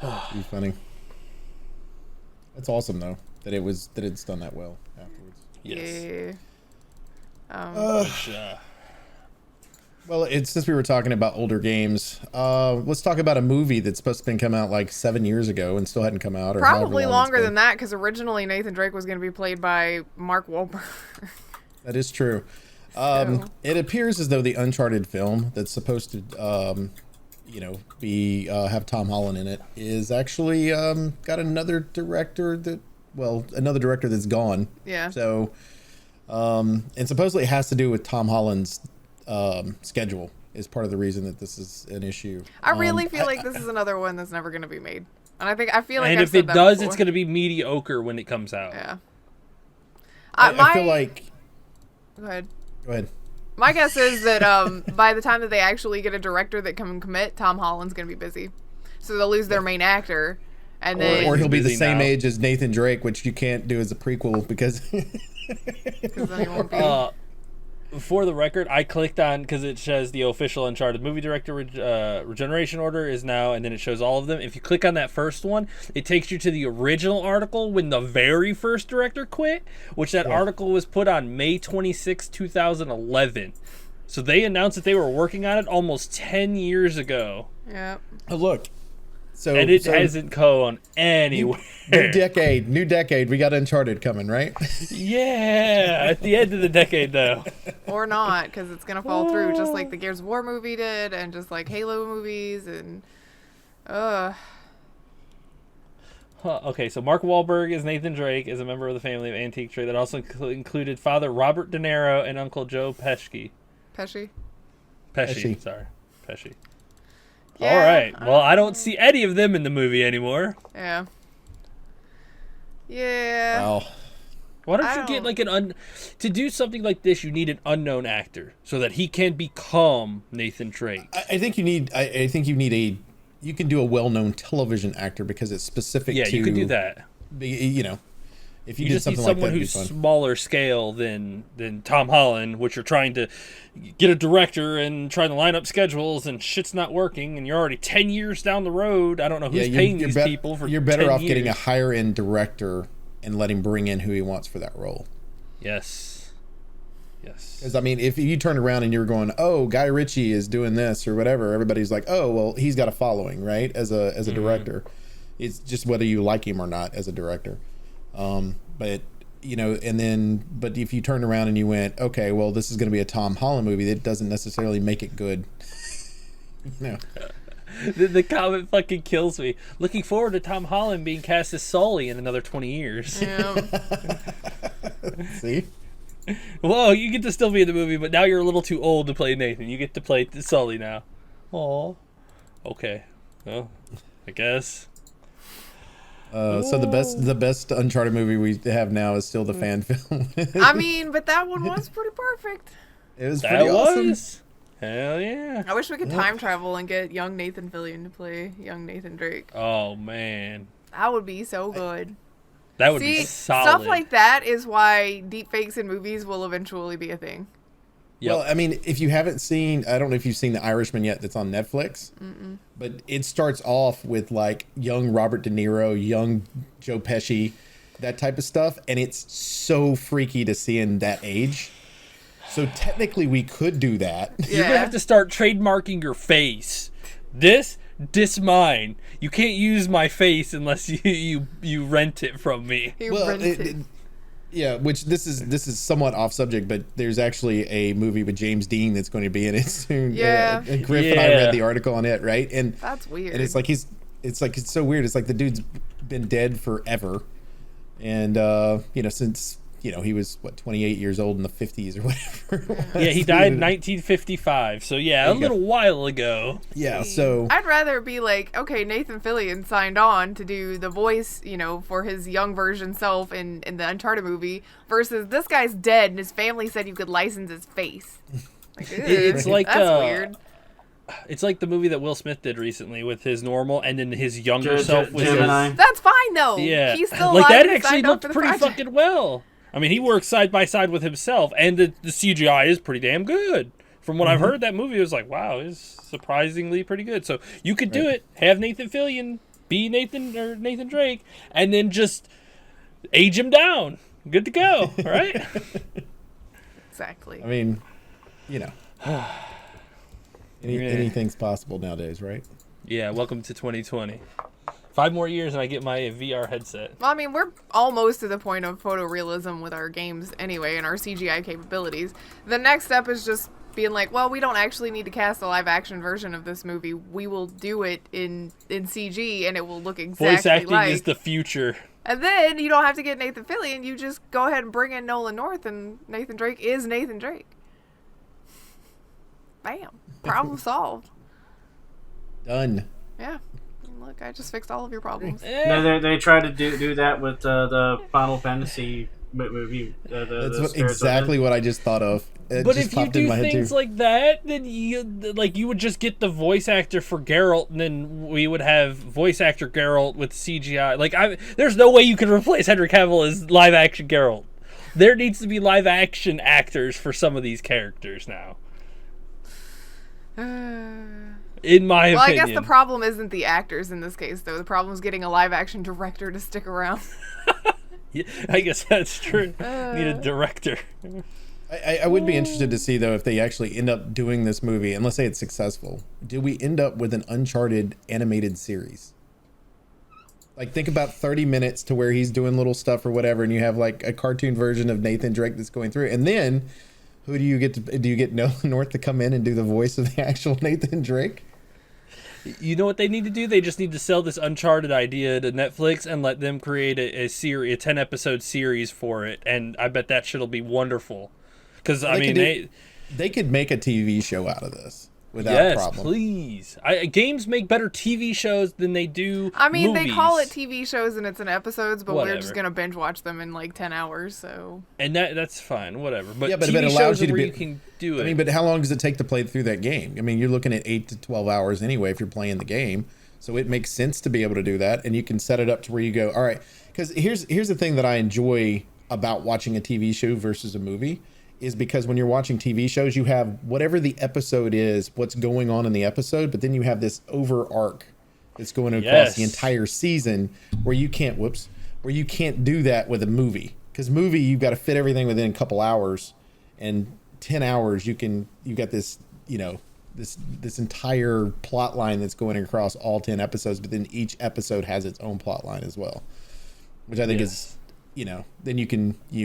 Be funny. That's awesome though that it's done that well afterwards. Yes. Yeah. Which, Well, since we were talking about older games, let's talk about a movie that's supposed to have been come out like 7 years ago and still hadn't come out. Or Probably however long it's longer been. than that, because originally Nathan Drake was going to be played by Mark Wahlberg. That is true. So- It appears as though the Uncharted film that's supposed to, be have Tom Holland in it is actually got another director that's gone. Yeah. So, and supposedly it has to do with Tom Holland's schedule is part of the reason that this is an issue. I really feel like this is another one that's never going to be made. And I feel like and I've if said it that does, before. it's going to be mediocre when it comes out. Yeah. I feel like. Go ahead. Go ahead. My guess is that by the time that they actually get a director that can commit, Tom Holland's going to be busy. So they'll lose their main actor. And then Or he'll be the busy same now. age as Nathan Drake, which you can't do as a prequel because. because then he won't be. For the record, I clicked on because it says the official Uncharted movie director regeneration order is now, and then it shows all of them. If you click on that first one, it takes you to the original article when the very first director quit, which that article was put on May 26, 2011. So they announced that they were working on it almost 10 years ago, Yeah. Oh, look. So, and it hasn't gone anywhere. new decade. We got Uncharted coming, right? Yeah, at the end of the decade, though. Or not, because it's going to fall through, just like the Gears of War movie did, and just like Halo movies, and... Okay, so Mark Wahlberg as Nathan Drake is a member of the family of Antique Trade that also included Father Robert De Niro and Uncle Joe Pesci. Pesci? Pesci. Sorry. Pesci. Yeah, All right. Well, I don't see any of them in the movie anymore. Yeah. Yeah. Wow. Why don't I you get don't- like to do something like this? You need an unknown actor so that he can become Nathan Drake. I think you need. I think you need you can do a well-known television actor because it's specific Yeah, to. you could do that. If you, You did just need something like that, someone it'd be who's fun. smaller scale than Tom Holland, which you're trying to get a director and trying to line up schedules, and shit's not working, and you're already 10 years down the road. I don't know who's paying these people for. You're better 10 off getting a years. higher-end director and let him bring in who he wants for that role. Yes. Yes. Because I mean, if you turn around and you're going, "Oh, Guy Ritchie is doing this" or whatever, everybody's like, "Oh, well, he's got a following, right?" As a director, it's just whether you like him or not as a director. But but if you turn around and you went, "Okay, well, this is going to be a Tom Holland movie," that doesn't necessarily make it good. The comment fucking kills me. Looking forward to Tom Holland being cast as Sully in another 20 years. Yeah. See. Whoa, you get to still be in the movie, but now you're a little too old to play Nathan. You get to play Sully now. Aw. Okay. Well, I guess. So the best Uncharted movie we have now is still the fan film. I mean, but that one was pretty perfect. It was That pretty awesome. was. Hell yeah. I wish we could time travel and get young Nathan Fillion to play young Nathan Drake. Oh, man. That would be so good. That would See, be solid. stuff like that is why deepfakes in movies will eventually be a thing. Yep. Well, I mean, if you haven't seen, I don't know if you've seen The Irishman yet. That's on Netflix. But it starts off with like young Robert De Niro, young Joe Pesci, that type of stuff, and it's so freaky to see in that age. So technically, we could do that. You're going to have to start trademarking your face. This mine. You can't use my face unless you rent it from me. He Well, rented. yeah, which this is somewhat off subject, but there's actually a movie with James Dean that's going to be in it soon. Yeah. And Griff and I Yeah. read the article on it, right? And That's weird. and it's like it's so weird. It's like the dude's been dead forever, and since he was 28 years old in the 50s or whatever. it was. Yeah, he died in 1955. So yeah, a There you go. little while ago. Yeah, so I'd rather be like, okay, Nathan Fillion signed on to do the voice, for his young version self in the Uncharted movie, versus this guy's dead and his family said you could license his face. Like, It's like, that's weird. It's like the movie that Will Smith did recently with his normal and then his younger self was Gemini. That's fine though. Yeah, He's still like alive that and actually signed on looked for the pretty project. fucking well. I mean, he works side by side with himself, and the CGI is pretty damn good. From what I've heard, that movie was like, wow, it's surprisingly pretty good. So you could do it. Have Nathan Fillion be Nathan Drake, and then just age him down. Good to go, right? Exactly. I mean, anything's possible nowadays, right? Yeah, welcome to 2020. 5 more years and I get my VR headset. Well, I mean, we're almost to the point of photorealism with our games anyway and our CGI capabilities. The next step is just being like, well, we don't actually need to cast a live-action version of this movie. We will do it in CG, and it will look exactly Voice acting like... is the future. And then you don't have to get Nathan Fillion. You just go ahead and bring in Nolan North, and Nathan Drake is Nathan Drake. Bam. Problem solved. Done. Yeah. Look, I just fixed all of your problems. They tried to do that with the Final Fantasy movie. That's exactly what I just thought of. But if you do things like that, then you would just get the voice actor for Geralt, and then we would have voice actor Geralt with CGI. There's no way you can replace Henry Cavill as live action Geralt. There needs to be live action actors for some of these characters now. In my opinion. Well, I guess the problem isn't the actors in this case, though. The problem is getting a live action director to stick around. Yeah, I guess that's true. Need a director. I would be interested to see, though, if they actually end up doing this movie, and let's say it's successful. Do we end up with an Uncharted animated series? Like, think about 30 minutes to where he's doing little stuff or whatever, and you have like a cartoon version of Nathan Drake that's going through, and then who do you get Nolan North to come in and do the voice of the actual Nathan Drake? You know what they need to do? They just need to sell this Uncharted idea to Netflix and let them create a 10-episode series for it, and I bet that shit'll be wonderful. Because they could make a TV show out of this without problem. Yes, please. Games make better TV shows than they do. I mean, movies. they call it TV shows and it's in episodes, but Whatever. we're just gonna binge watch them in like 10 hours. So. And that's fine, whatever. But but TV it allows shows you to where be. you can do it. I mean, but how long does it take to play through that game? I mean, you're looking at 8 to 12 hours anyway if you're playing the game. So it makes sense to be able to do that, and you can set it up to where you go, all right. Because here's the thing that I enjoy about watching a TV show versus a movie. Is because when you're watching TV shows, you have whatever the episode is, what's going on in the episode, but then you have this over arc that's going across the entire season where you can't do that with a movie. Because movie, you've got to fit everything within a couple hours, and 10 hours you've got this, this entire plot line that's going across all 10 episodes, but then each episode has its own plot line as well, which I think is. Then you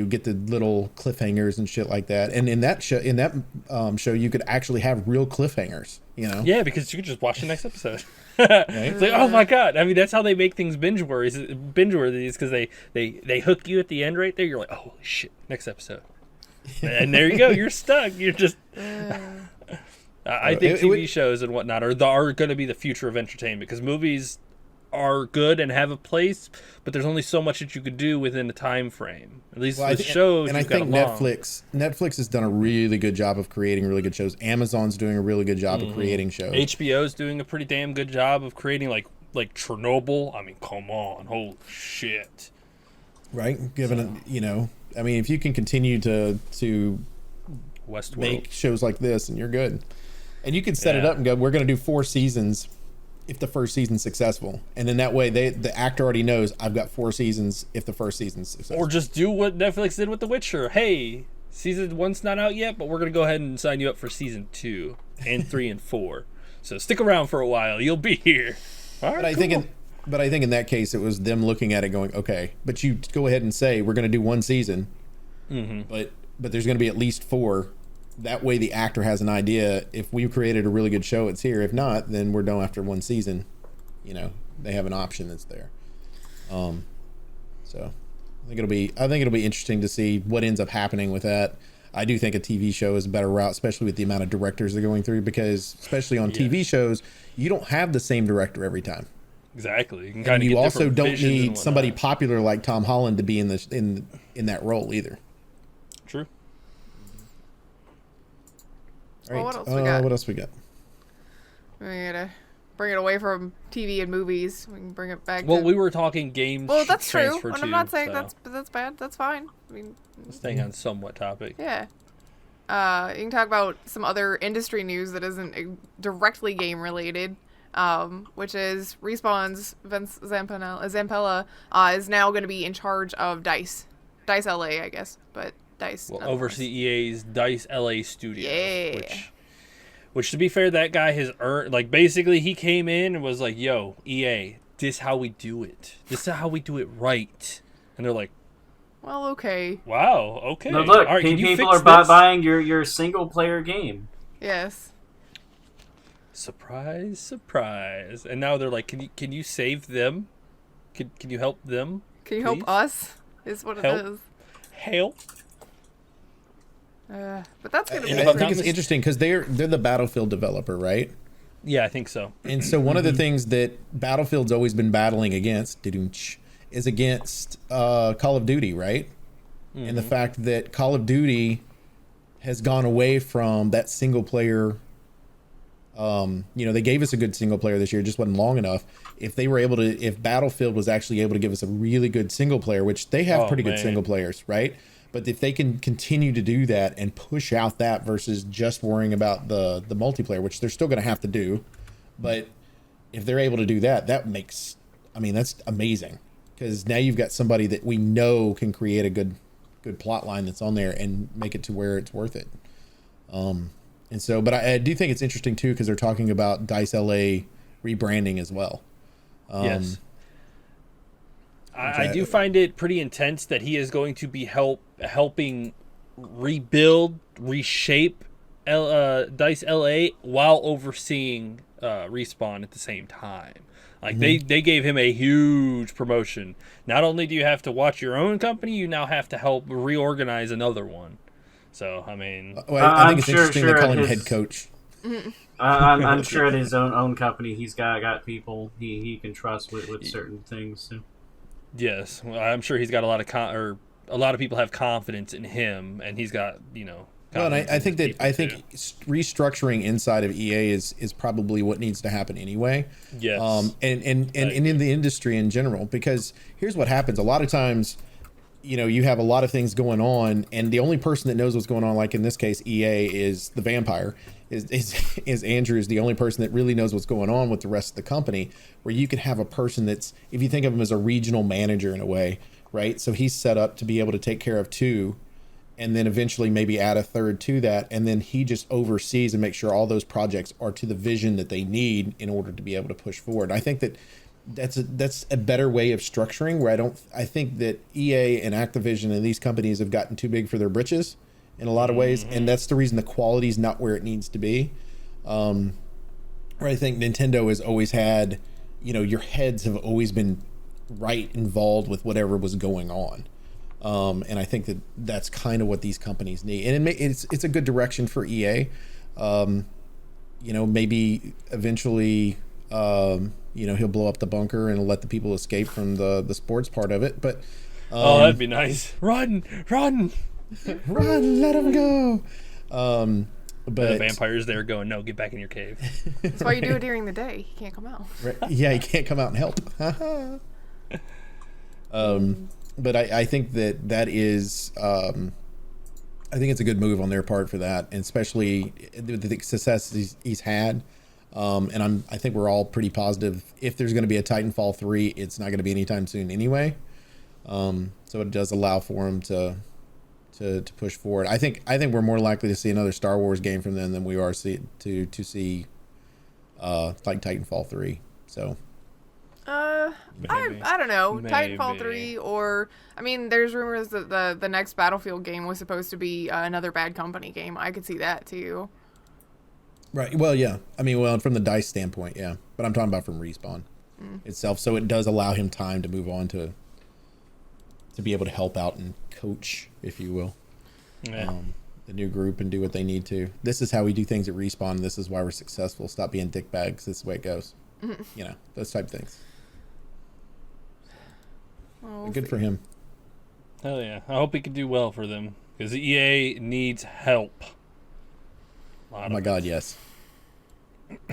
get the little cliffhangers and shit like that. And in that show, you could actually have real cliffhangers, Yeah, because you could just watch the next episode. Right? It's like, oh my God. I mean, that's how they make things binge-worthy is because they hook you at the end right there. You're like, oh, holy shit, next episode. And there you go. You're stuck. You're just... I think TV shows and whatnot are going to be the future of entertainment because movies are good and have a place, but there's only so much that you could do within a time frame. At least with shows. And I think Netflix has done a really good job of creating really good shows. Amazon's doing a really good job of creating shows. HBO's doing a pretty damn good job of creating like Chernobyl. I mean, come on, holy shit! Right? I mean, if you can continue to Westworld. Make shows like this, and you're good, and you can set it up and go, we're going to do 4 seasons. If the first season's successful, and then that way the actor already knows I've got 4 seasons if the first season's successful. Or just do what Netflix did with The Witcher. Hey, season 1's not out yet, but we're gonna go ahead and sign you up for season 2 and 3 and 4. So stick around for a while. You'll be here. All right, but I think in that case it was them looking at it going, okay, but you go ahead and say we're gonna do 1 season, but there's gonna be at least 4. That way the actor has an idea. If we've created a really good show, it's here. If not, then we're done after 1 season. They have an option that's there. So I think it'll be interesting to see what ends up happening with that. I do think a TV show is a better route, especially with the amount of directors they're going through, because especially on TV shows, you don't have the same director every time. Exactly. You also don't need somebody popular like Tom Holland to be in that role either. True. All right. Well, what else we got? We gotta bring it away from TV and movies. We can bring it back. Well, we were talking games. Well, that's true. And I'm not saying so. that's bad. That's fine. I mean, staying on somewhat topic. Yeah. You can talk about some other industry news that isn't directly game related. which is Respawn's Vince Zampella is now going to be in charge of DICE LA, I guess, but DICE Will nonetheless. oversee EA's DICE LA studio. Yeah. Which to be fair, that guy has earned, like, basically he came in and was like, yo, EA, this how we do it. This is how we do it right. And they're like, Well, okay. wow, okay. No, look, all right, can you people fix are this? buying your single player game. Yes. Surprise, surprise. And now they're like, can you save them? Can you help them? Can you help please? us? Is what Help. it is. Help. But that's gonna be. And I think it's interesting because they're the Battlefield developer, right? Yeah, I think so. And so one of the things that Battlefield's always been battling against is against Call of Duty, right? And the fact that Call of Duty has gone away from that single player. They gave us a good single player this year, it just wasn't long enough. If Battlefield was actually able to give us a really good single player, which they have pretty good single players, right? But if they can continue to do that and push out that versus just worrying about the multiplayer, which they're still going to have to do, but if they're able to do that, that's amazing, because now you've got somebody that we know can create a good plot line that's on there and make it to where it's worth it. And so, but I do think it's interesting too, because they're talking about DICE LA rebranding as well. Yes. I do find it pretty intense that he is going to be helping rebuild, reshape DICE LA while overseeing Respawn at the same time. Like they gave him a huge promotion. Not only do you have to watch your own company, you now have to help reorganize another one. So I mean, I think it's interesting they call him head coach. I'm sure at his own company, he's got people he can trust with certain things. So. Yes, well, I'm sure he's got a lot of people have confidence in him, and he's got Well, and I think restructuring inside of EA is probably what needs to happen anyway. Yes. And in the industry in general, because here's what happens a lot of times. You have a lot of things going on, and the only person that knows what's going on, like in this case, EA, is the vampire. Is Andrew is the only person that really knows what's going on with the rest of the company. Where you can have a person that's, if you think of him as a regional manager in a way, right? So he's set up to be able to take care of two, and then eventually maybe add a third to that, and then he just oversees and makes sure all those projects are to the vision that they need in order to be able to push forward. I think that's a better way of structuring, where I think that EA and Activision and these companies have gotten too big for their britches in a lot of ways, and that's the reason the quality is not where it needs to be. Where I think Nintendo has always had, your heads have always been right involved with whatever was going on, and I think that's kind of what these companies need, and it's a good direction for EA. Maybe eventually. He'll blow up the bunker and let the people escape from the sports part of it. But that'd be nice. Run, run, let him go. But the vampire's there going, no, get back in your cave. That's why you do it during the day. He can't come out. Right, yeah, he can't come out and help. But I think that is. I think it's a good move on their part for that, and especially the success he's had. And I think we're all pretty positive if there's going to be a Titanfall 3, it's not going to be anytime soon anyway. So it does allow for him to push forward. I think we're more likely to see another Star Wars game from them than we are to see like Titanfall 3. So I don't know. Maybe. Titanfall 3, or there's rumors that the next Battlefield game was supposed to be another Bad Company game. I could see that too. Right. Well, yeah. From the DICE standpoint, yeah. But I'm talking about from Respawn itself. So it does allow him time to move on to be able to help out and coach, if you will, the new group and do what they need to. This is how we do things at Respawn. This is why we're successful. Stop being dickbags. This is the way it goes. Those type of things. Well, good for him. Hell yeah. I hope he can do well for them, because EA needs help. Oh my God, yes.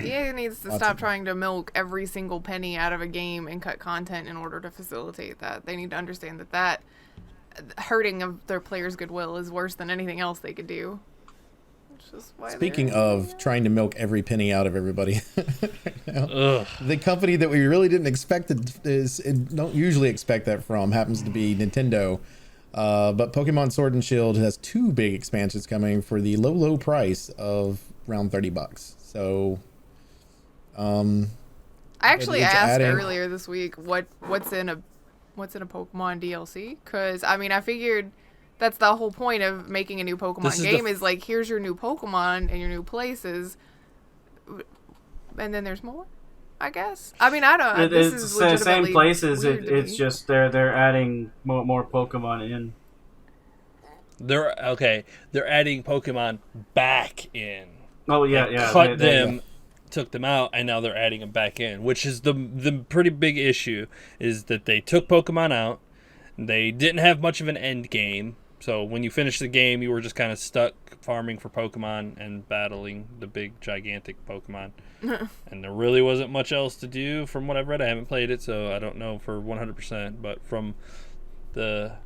EA needs to stop trying to milk every single penny out of a game and cut content in order to facilitate that. They need to understand that hurting of their players' goodwill is worse than anything else they could do. It's just why Speaking they're- of trying to milk every penny out of everybody, right now, Ugh. the company that we really didn't expect don't usually expect that from happens to be Nintendo. But Pokemon Sword and Shield has 2 big expansions coming for the low price of around $30. So, I actually it's asked adding- earlier this week what's in a Pokemon DLC, because I mean I figured that's the whole point of making a new Pokemon game is like, here's your new Pokemon and your new places, and then there's more, I guess. I mean, I don't. This It's is the same legitimately places. weird to It's me. just they're adding more Pokemon in. They're adding Pokemon back in. Oh yeah, They yeah. cut they- them, took them out, and now they're adding them back in, which is the pretty big issue. Is that they took Pokemon out, they didn't have much of an end game. So when you finished the game, you were just kind of stuck farming for Pokemon and battling the big, gigantic Pokemon. And there really wasn't much else to do from what I've read. I haven't played it, so I don't know for 100%. But from the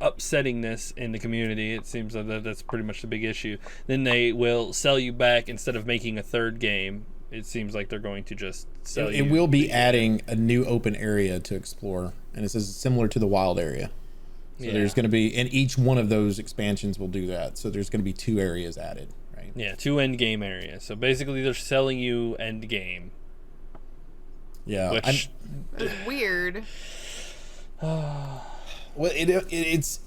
upsettingness in the community, it seems like that's pretty much the big issue. Then they will sell you back instead of making a third game. It seems like they're going to just sell you. it will be adding a new open area to explore, and it says similar to the wild area. So Yeah. there's going to be, and each one of those expansions will do that. So there's going to be 2 areas added, right? Yeah, 2 end game areas. So basically, they're selling you end game, Yeah. which It's weird. Well, it's.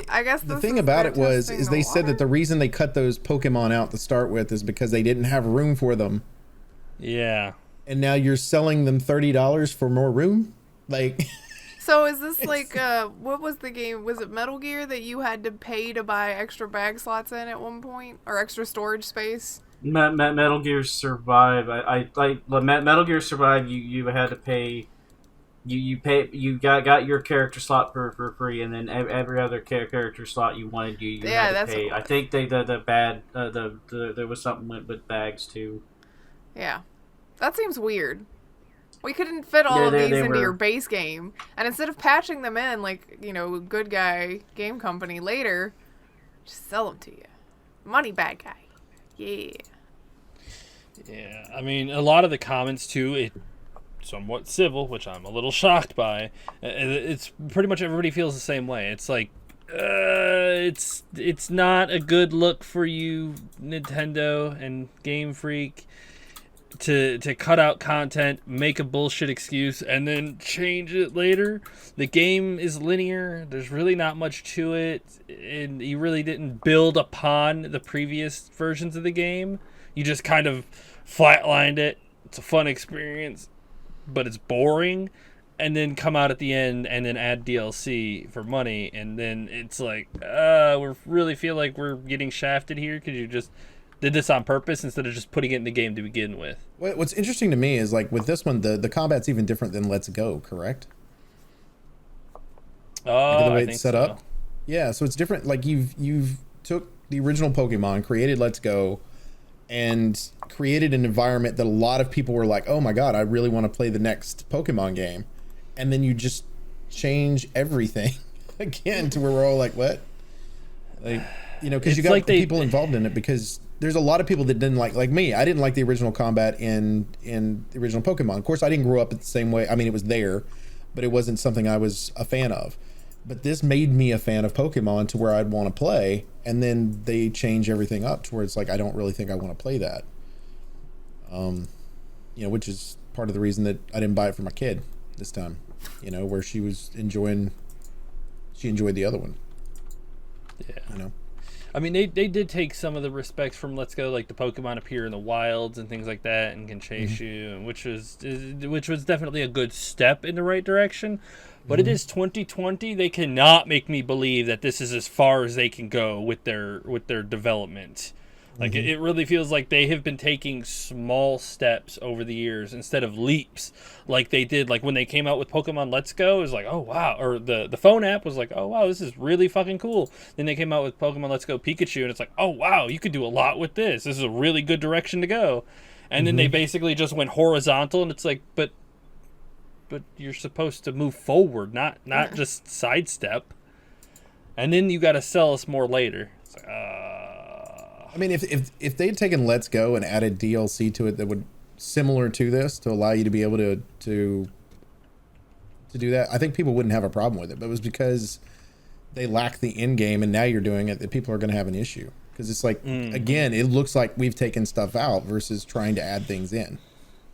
I guess The this thing is about their it was testing is the they said that water? the reason they cut those Pokemon out to start with is because they didn't have room for them, yeah. and now you're selling them $30 for more room. Like, So is this like what was the game? Was it Metal Gear that you had to pay to buy extra bag slots in at one point, or extra storage space? Metal Gear Survive. I like Metal Gear Survive. You had to pay. You got your character slot for free, and then every other character slot you wanted you Yeah, had to that's pay. what it I think there was something with bags too. Yeah, that seems weird. We couldn't fit all Yeah, of they- these they into were- your base game, and instead of patching them in like good guy game company later, just sell them to you, money bag guy. Yeah. Yeah, I mean, a lot of the comments too, it somewhat civil, which I'm a little shocked by. It's pretty much everybody feels the same way. It's like, it's not a good look for you, Nintendo and Game Freak, to cut out content, make a bullshit excuse, and then change it later. The game is linear. There's really not much to it, and you really didn't build upon the previous versions of the game. You just kind of flatlined it. It's a fun experience, but it's boring. And then come out at the end and then add DLC for money. And then it's like, we really feel like we're getting shafted here because you just did this on purpose instead of just putting it in the game to begin with. what's interesting to me is like with this one, the combat's even different than Let's Go, correct? Oh, The way I it's think set so. up. Yeah, so it's different. Like you've took the original Pokemon, created Let's Go, and created an environment that a lot of people were like, oh my god, I really want to play the next Pokemon game. And then you just change everything again to where we're all like, what? Like, because you It's got like the they- people involved in it, because there's a lot of people that didn't like me. I didn't like the original combat in the original Pokemon. Of course, I didn't grow up the same way. I mean, it was there, but it wasn't something I was a fan of. But this made me a fan of Pokemon to where I'd want to play, and then they change everything up to where it's like I don't really think I want to play that. Which is part of the reason that I didn't buy it for my kid this time. Where she enjoyed the other one. Yeah. I mean, they did take some of the respects from Let's Go, like the Pokemon appear in the wilds and things like that, and can chase you, which was definitely a good step in the right direction. But it is 2020. They cannot make me believe that this is as far as they can go with their development. Like it really feels like they have been taking small steps over the years instead of leaps, like they did. Like when they came out with Pokemon Let's Go, it was like, oh wow, or the phone app was like, oh wow, this is really fucking cool. Then they came out with Pokemon Let's Go Pikachu, and it's like, oh wow, you could do a lot with this. This is a really good direction to go. And then they basically just went horizontal, and it's like, but you're supposed to move forward, not just sidestep. And then you got to sell us more later. It's like, I mean, if they'd taken Let's Go and added DLC to it that would similar to this to allow you to be able to do that, I think people wouldn't have a problem with it. But it was because they lack the end game, and now you're doing it, that people are going to have an issue. Because it's like, again, it looks like we've taken stuff out versus trying to add things in.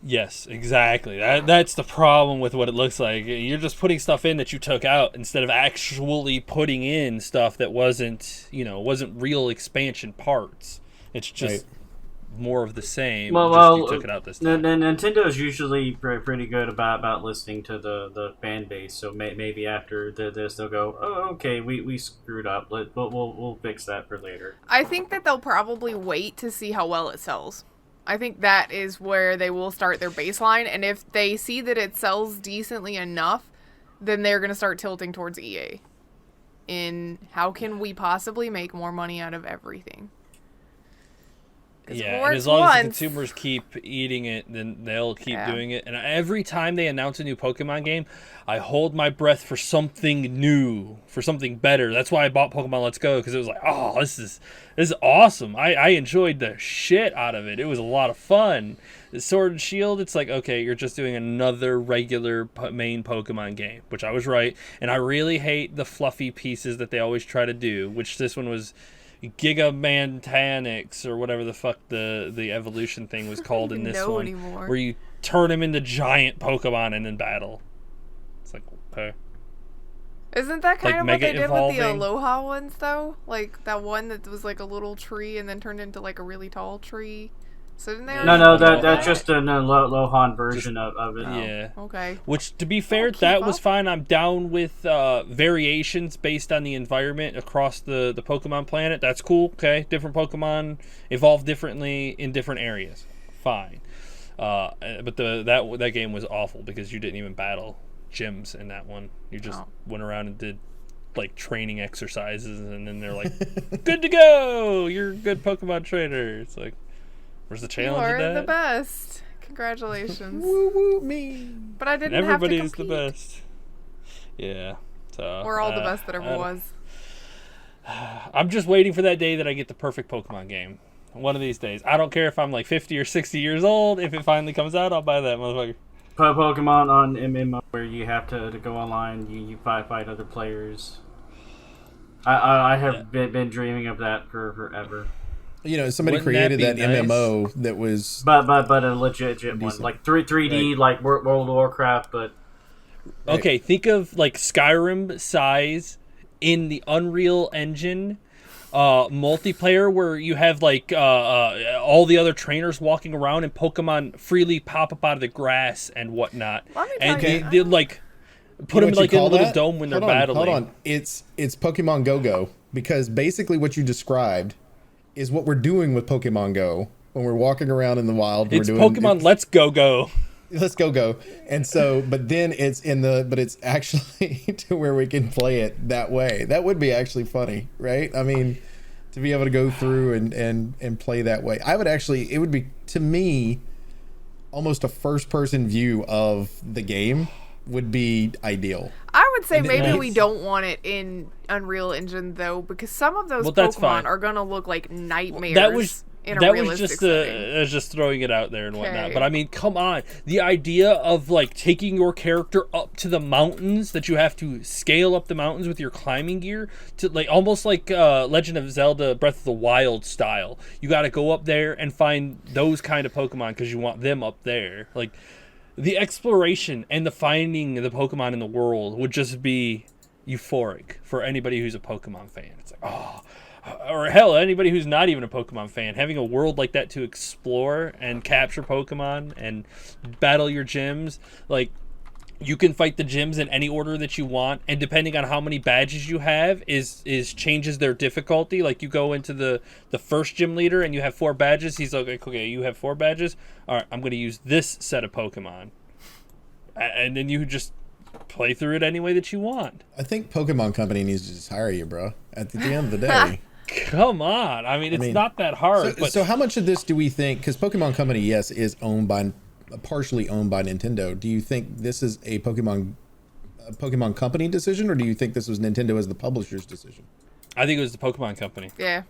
Yes, exactly. That's the problem with what it looks like. You're just putting stuff in that you took out instead of actually putting in stuff that wasn't real expansion parts. It's just more of the same. Well, you took it out this time. Nintendo is usually pretty good about listening to the fan base. So maybe after this, they'll go, "Oh, okay, we screwed up. We'll fix that for later." I think that they'll probably wait to see how well it sells. I think that is where they will start their baseline, and if they see that it sells decently enough, then they're going to start tilting towards EA. In how can we possibly make more money out of everything? Yeah, and as long as the consumers keep eating it, then they'll keep doing it. And every time they announce a new Pokemon game, I hold my breath for something new, for something better. That's why I bought Pokemon Let's Go, because it was like, oh, this is awesome. I enjoyed the shit out of it. It was a lot of fun. The Sword and Shield, it's like, okay, you're just doing another regular main Pokemon game, which I was right. And I really hate the fluffy pieces that they always try to do, which this one was Gigamantanics or whatever the fuck the evolution thing was called in this one, anymore. Where you turn them into giant Pokemon and then battle. It's like, okay. Isn't that kind Like of what they did with the evolving. Aloha ones, though? Like, that one that was like a little tree and then turned into like a really tall tree? So didn't they No, that's just a Lohan version of it. Yeah. Okay. Which, to be fair, keep that was up. fine. I'm down with variations based on the environment across the Pokemon planet. That's cool. Okay, different Pokemon evolve differently in different areas. Fine. But that game was awful because you didn't even battle gyms in that one. You just went around and did like training exercises, and then they're like, "Good to go. You're a good Pokemon trainer." It's like, where's the challenge You of are that? the best. Congratulations. Woo woo me. But I didn't Everybody's have to the compete. best. Yeah. So We're all the best that ever I- was. I'm just waiting for that day that I get the perfect Pokemon game. One of these days. I don't care if I'm like 50 or 60 years old. If it finally comes out, I'll buy that motherfucker. Pokemon on MMO where you have to go online, you fight other players. I have been dreaming of that for forever. You know, somebody Wouldn't that created be that nice? MMO that was But a legit one, Decent. like 3D, like World of Warcraft, but Okay, think of like Skyrim size in the Unreal Engine multiplayer where you have like all the other trainers walking around and Pokemon freely pop up out of the grass and whatnot. Let me And tell you. they like put You know them what you like in a call little that? dome when they're Hold on, battling. Hold on. It's Pokemon Go, because basically what you described is what we're doing with Pokemon Go when we're walking around in the wild. It's we're doing Pokemon Let's Go. Let's go. And so, but then it's actually to where we can play it that way. That would be actually funny, right? I mean, to be able to go through and play that way. It would be, to me, almost a first person view of the game would be ideal. I would say And maybe nice. we don't want it in Unreal Engine, though, because some of those Well, that's fine. Pokemon are going to look like nightmares in a that realistic was setting. just throwing it out there and whatnot. Okay. But I mean, come on, the idea of like taking your character up to the mountains, that you have to scale up the mountains with your climbing gear, to like almost like Legend of Zelda Breath of the Wild style. You got to go up there and find those kind of Pokemon because you want them up there. Like the exploration and the finding of the Pokemon in the world would just be euphoric for anybody who's a Pokemon fan. It's like, oh. Or hell, anybody who's not even a Pokemon fan, having a world like that to explore and capture Pokemon and battle your gyms, like you can fight the gyms in any order that you want, and depending on how many badges you have is changes their difficulty. Like you go into the first gym leader and you have 4 badges, he's like, okay, you have 4 badges, all right, I'm going to use this set of Pokemon, and then you just play through it any way that you want. I think Pokemon Company needs to just hire you, bro. At the end of the day. Come on, I mean, it's not that hard. So how much of this do we think, because Pokemon Company, yes, is partially owned by Nintendo. Do you think this is a Pokemon Company decision, or do you think this was Nintendo as the publisher's decision? I think it was the Pokemon Company. Yeah.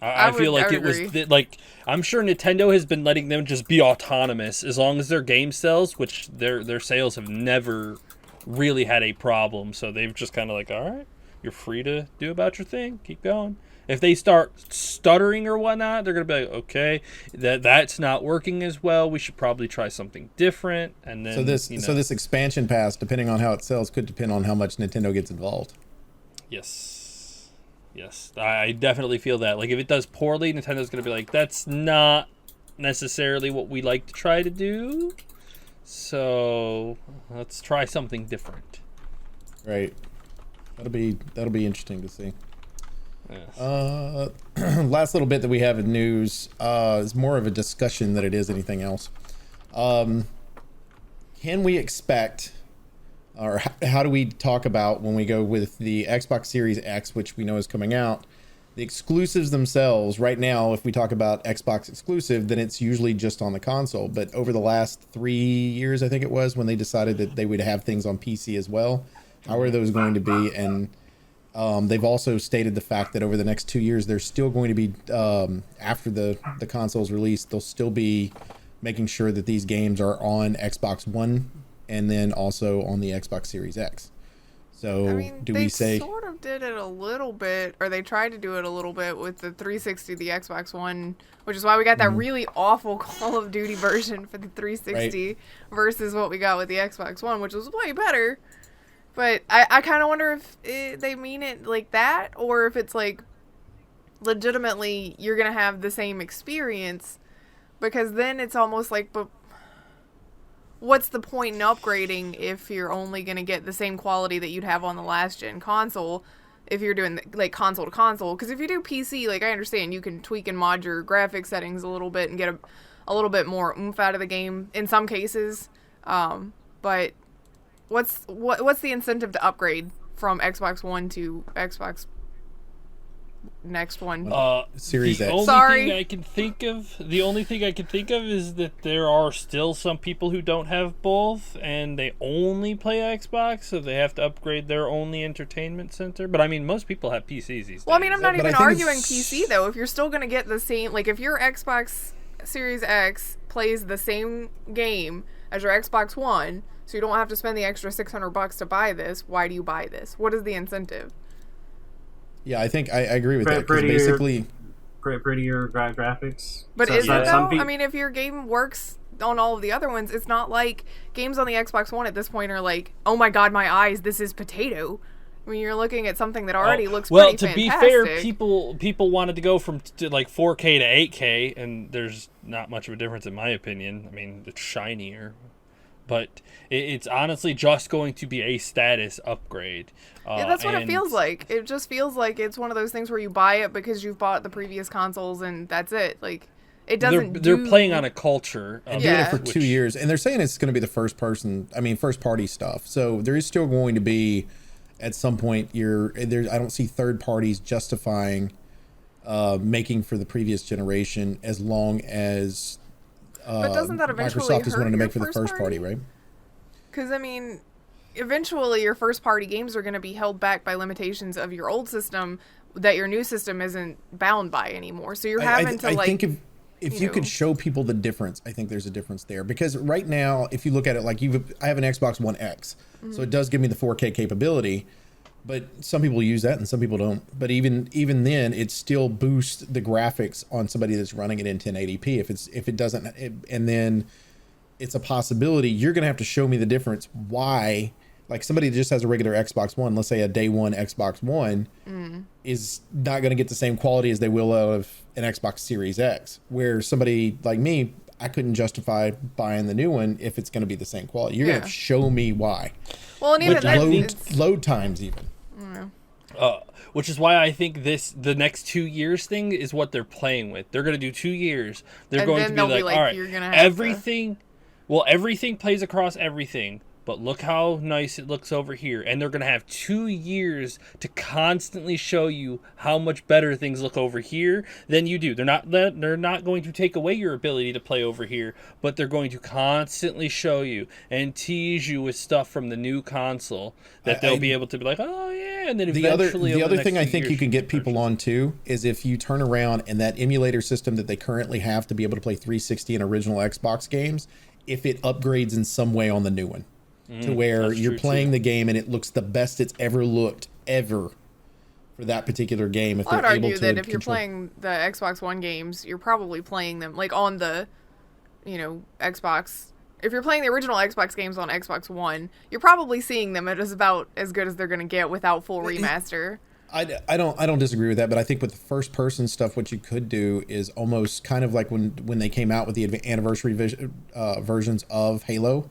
I feel like would it was agree. like I'm sure Nintendo has been letting them just be autonomous as long as their game sells, which their sales have never really had a problem. So they've just kind of like, all right, you're free to do about your thing, keep going. If they start stuttering or whatnot, they're gonna be like, okay, that's not working as well. We should probably try something different. And then So this expansion pass, depending on how it sells, could depend on how much Nintendo gets involved. Yes, I definitely feel that. Like, if it does poorly, Nintendo's going to be like, that's not necessarily what we like to try to do. So, let's try something different. Right. That'll be interesting to see. Yes. Last little bit that we have in news is more of a discussion than it is anything else. Can we expect, or how do we talk about when we go with the Xbox Series X, which we know is coming out, the exclusives themselves? Right now, if we talk about Xbox exclusive, then it's usually just on the console. But over the last 3 years, I think it was, when they decided that they would have things on PC as well, how are those going to be? And they've also stated the fact that over the next 2 years, there's still going to be, after the console's released, they'll still be making sure that these games are on Xbox One and then also on the Xbox Series X. So I mean, do they we say sort of did it a little bit, or they tried to do it a little bit with the 360, the Xbox One, which is why we got that really awful Call of Duty version for the 360 versus what we got with the Xbox One, which was way better. But I kind of wonder if they mean it like that, or if it's like legitimately you're going to have the same experience, because then it's almost like, but what's the point in upgrading if you're only going to get the same quality that you'd have on the last gen console if you're doing like console to console? Because if you do PC, like, I understand you can tweak and mod your graphic settings a little bit and get a little bit more oomph out of the game in some cases. But what's the incentive to upgrade from Xbox One to Xbox next one? Series X? The only thing I can think of is that there are still some people who don't have both, and they only play Xbox, so they have to upgrade their only entertainment center. But I mean, most people have PCs these days. Well, I mean, I'm not But even I think arguing it's- PC though. If you're still gonna get the same, like, if your Xbox Series X plays the same game as your Xbox One, so you don't have to spend the extra $600 to buy this, why do you buy this? What is the incentive? Yeah, I think I agree with that. 'Cause Prettier- basically, prettier graphics. But So- is so it some though? peop- I mean, if your game works on all of the other ones, it's not like games on the Xbox One at this point are like, oh my god, my eyes, this is potato. I mean, you're looking at something that already looks well, pretty to fantastic. be fair, people wanted to go from like 4K to 8K, and there's not much of a difference in my opinion. I mean, it's shinier, but it's honestly just going to be a status upgrade. Yeah, that's what it and- feels like. It just feels like it's one of those things where you buy it because you've bought the previous consoles and that's it. Like, it doesn't. They're playing on a culture. and Of doing Yeah. it for 2 years, and they're saying it's going to be the first party stuff. So there is still going to be, at some point, I don't see third parties justifying making for the previous generation as long as But doesn't that eventually Microsoft is hurt willing to your make for the first party, right? Because, I mean, eventually your first party games are going to be held back by limitations of your old system that your new system isn't bound by anymore. So you're having to, I like, think if you could know. show people the difference, I think there's a difference there. Because right now, if you look at it, like I have an Xbox One X, so it does give me the 4K capability, but some people use that and some people don't. But even then, it still boosts the graphics on somebody that's running it in 1080p. If it doesn't, and then it's a possibility you're gonna have to show me the difference. Why? Like, somebody that just has a regular Xbox One, let's say a day one Xbox One, is not going to get the same quality as they will out of an Xbox Series X. Where somebody like me, I couldn't justify buying the new one if it's going to be the same quality. You're going Yeah. to show me why. well, and even With that, load times even. Which is why I think the next 2 years thing is what they're playing with. They're going to do 2 years. They're And going then to be they'll be like, like, all right, you're gonna have to- everything. Well, everything plays across everything, but look how nice it looks over here. And they're going to have 2 years to constantly show you how much better things look over here than you do. They're not going to take away your ability to play over here, but they're going to constantly show you and tease you with stuff from the new console that they'll be able to be like, oh yeah, and then eventually the other thing I think you can get people on too is if you turn around and that emulator system that they currently have to be able to play 360 and original Xbox games, if it upgrades in some way on the new one. To where you're playing the game and it looks the best it's ever looked for that particular game. If I'd argue that if you're playing the Xbox One games, you're probably playing them like on the, Xbox. If you're playing the original Xbox games on Xbox One, you're probably seeing them as about as good as they're going to get without full remaster. I don't disagree with that, but I think with the first person stuff, what you could do is almost kind of like when they came out with the anniversary versions of Halo,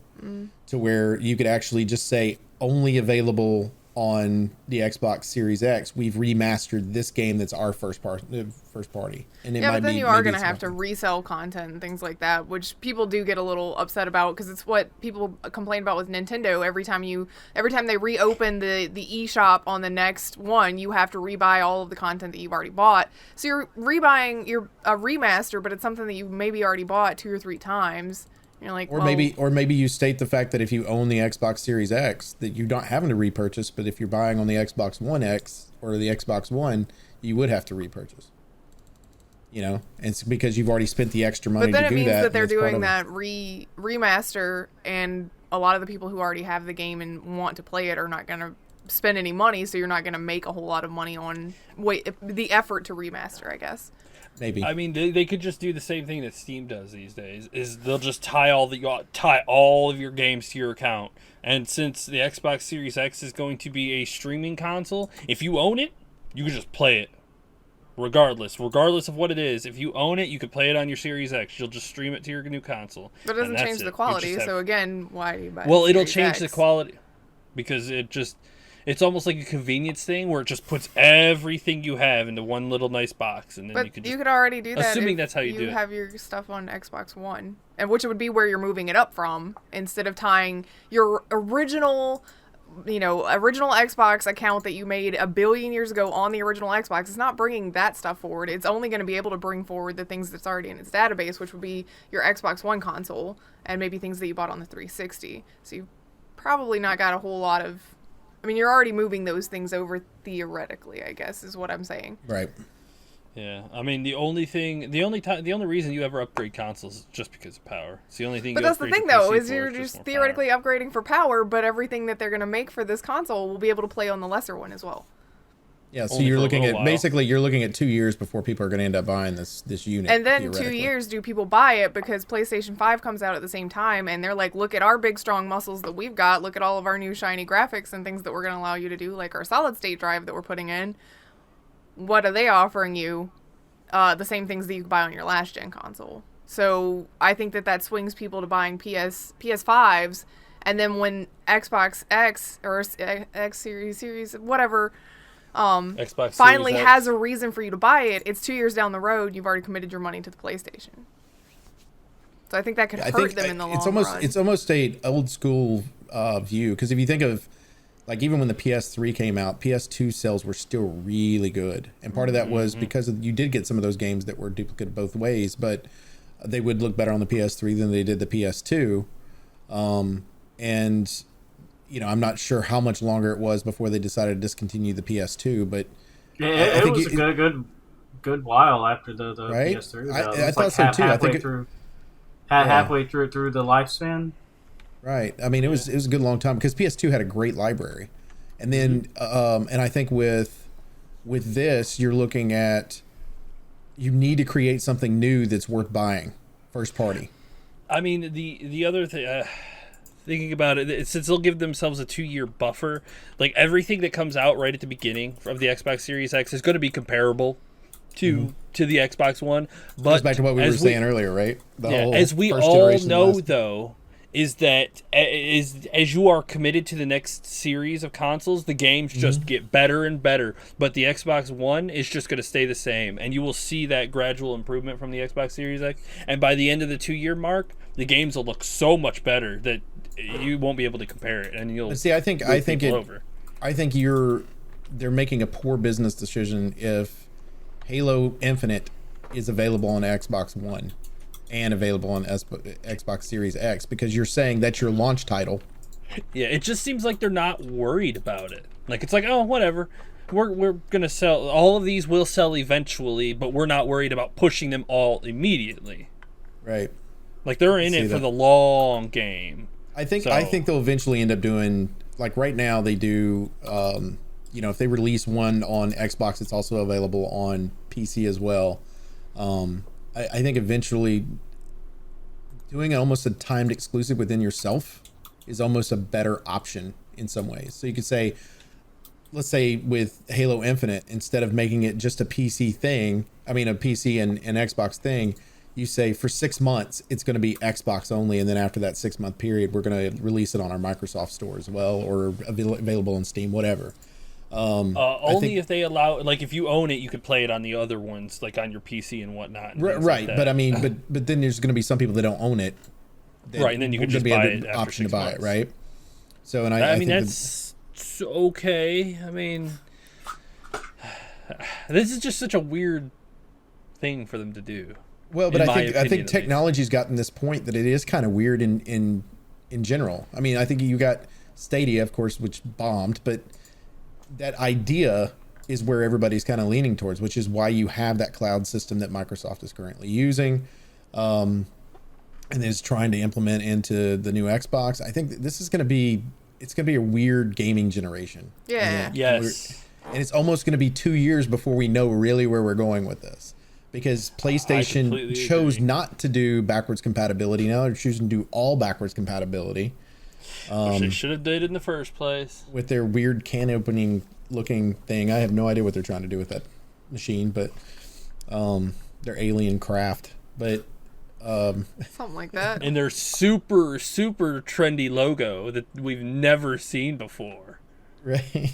to where you could actually just say only available on the Xbox Series X. We've remastered this game that's our first party, and it might but then be, you are going to have to resell content and things like that, which people do get a little upset about because it's what people complain about with Nintendo. Every time they reopen the eShop on the next one, you have to rebuy all of the content that you've already bought. So you're rebuying a remaster, but it's something that you maybe already bought 2 or 3 times. You're like, maybe you state the fact that if you own the Xbox Series X, that you're not having to repurchase, but if you're buying on the Xbox One X or the Xbox One, you would have to repurchase. And it's because you've already spent the extra money to do that. But then it means that they're doing that remaster, and a lot of the people who already have the game and want to play it are not going to spend any money, so you're not going to make a whole lot of money on the effort to remaster, I guess. Maybe. I mean, they could just do the same thing that Steam does these days. Is they'll just tie all of your games to your account. And since the Xbox Series X is going to be a streaming console, if you own it, you can just play it, regardless of what it is. If you own it, you can play it on your Series X. You'll just stream it to your new console. But it doesn't change the quality. So again, why do you buy? Well, it'll change the quality because it's almost like a convenience thing where it just puts everything you have into one little nice box, and then you could already do that. Assuming that's how you do it. You have your stuff on Xbox One, and which would be where you're moving it up from, instead of tying your original Xbox account that you made 1 billion years ago on the original Xbox. It's not bringing that stuff forward. It's only going to be able to bring forward the things that's already in its database, which would be your Xbox One console and maybe things that you bought on the 360. So you've probably not got a whole lot of. I mean, you're already moving those things over theoretically, I guess, is what I'm saying. Right. Yeah. I mean, the only reason you ever upgrade consoles is just because of power. It's the only thing. But that's the thing, though, is you're just theoretically upgrading for power, but everything that they're going to make for this console will be able to play on the lesser one as well. Yeah, so you're looking at 2 years before people are going to end up buying this unit. And then 2 years, do people buy it because PlayStation 5 comes out at the same time, and they're like, look at our big, strong muscles that we've got. Look at all of our new shiny graphics and things that we're going to allow you to do, like our solid-state drive that we're putting in. What are they offering you? The same things that you could buy on your last-gen console. So I think that swings people to buying PS5s, and then when Xbox X or X Series, whatever... Xbox finally Series has a reason for you to buy it. It's 2 years down the road. You've already committed your money to the PlayStation. So I think that could hurt them in the long run. It's almost a old school view, because if you think of, like, even when the PS3 came out, PS2 sales were still really good, and part of that was because you did get some of those games that were duplicate both ways, but they would look better on the PS3 than they did the PS2, and I'm not sure how much longer it was before they decided to discontinue the PS2 , but it was a good while after the right? PS3. I thought so too. I think halfway through the lifespan. Right. I mean, it was a good long time, because PS2 had a great library, and then and I think with this, you're looking at, you need to create something new that's worth buying, first party. I mean, the other thing. Thinking about it, since they'll give themselves a 2-year buffer, like everything that comes out right at the beginning of the Xbox Series X is going to be comparable to the Xbox One. But goes back to what we were saying earlier, right? As we all know, though, is that as you are committed to the next series of consoles, the games just get better and better. But the Xbox One is just going to stay the same, and you will see that gradual improvement from the Xbox Series X. And by the end of the 2-year mark, the games will look so much better that you won't be able to compare it, and you'll See, I think over. they're making a poor business decision if Halo Infinite is available on Xbox One and available on Xbox Series X, because you're saying that's your launch title. Yeah, it just seems like they're not worried about it. Like, it's like, oh, whatever. We're gonna sell all of these. Will sell eventually, but we're not worried about pushing them all immediately. Right. Like, they're in it for the long game. I think they'll eventually end up doing, like, right now they do. If they release one on Xbox, it's also available on PC as well. I think eventually doing almost a timed exclusive within yourself is almost a better option in some ways. So you could say, let's say with Halo Infinite, instead of making it just a PC thing, a PC and Xbox thing, you say for 6 months, it's going to be Xbox only. And then after that 6-month period, we're going to release it on our Microsoft store as well, or available on Steam, whatever. Only if they allow, like, if you own it, you could play it on the other ones, like on your PC and whatnot. And right. Like, but then there's going to be some people that don't own it. Right. And then you can just buy it. Option to buy it. Right. So, and I mean, that's okay. I mean, this is just such a weird thing for them to do. Well, but I think technology's gotten this point that it is kind of weird in general. I mean, I think you got Stadia, of course, which bombed, but that idea is where everybody's kind of leaning towards, which is why you have that cloud system that Microsoft is currently using, and is trying to implement into the new Xbox. I think this is going to be a weird gaming generation. Yeah. Yes. And it's almost going to be 2 years before we know really where we're going with this. Because PlayStation chose not to do backwards compatibility. Now they're choosing to do all backwards compatibility. Which they should have did in the first place. With their weird can opening looking thing. I have no idea what they're trying to do with that machine, but their alien craft. But something like that. And their super, super trendy logo that we've never seen before. Right.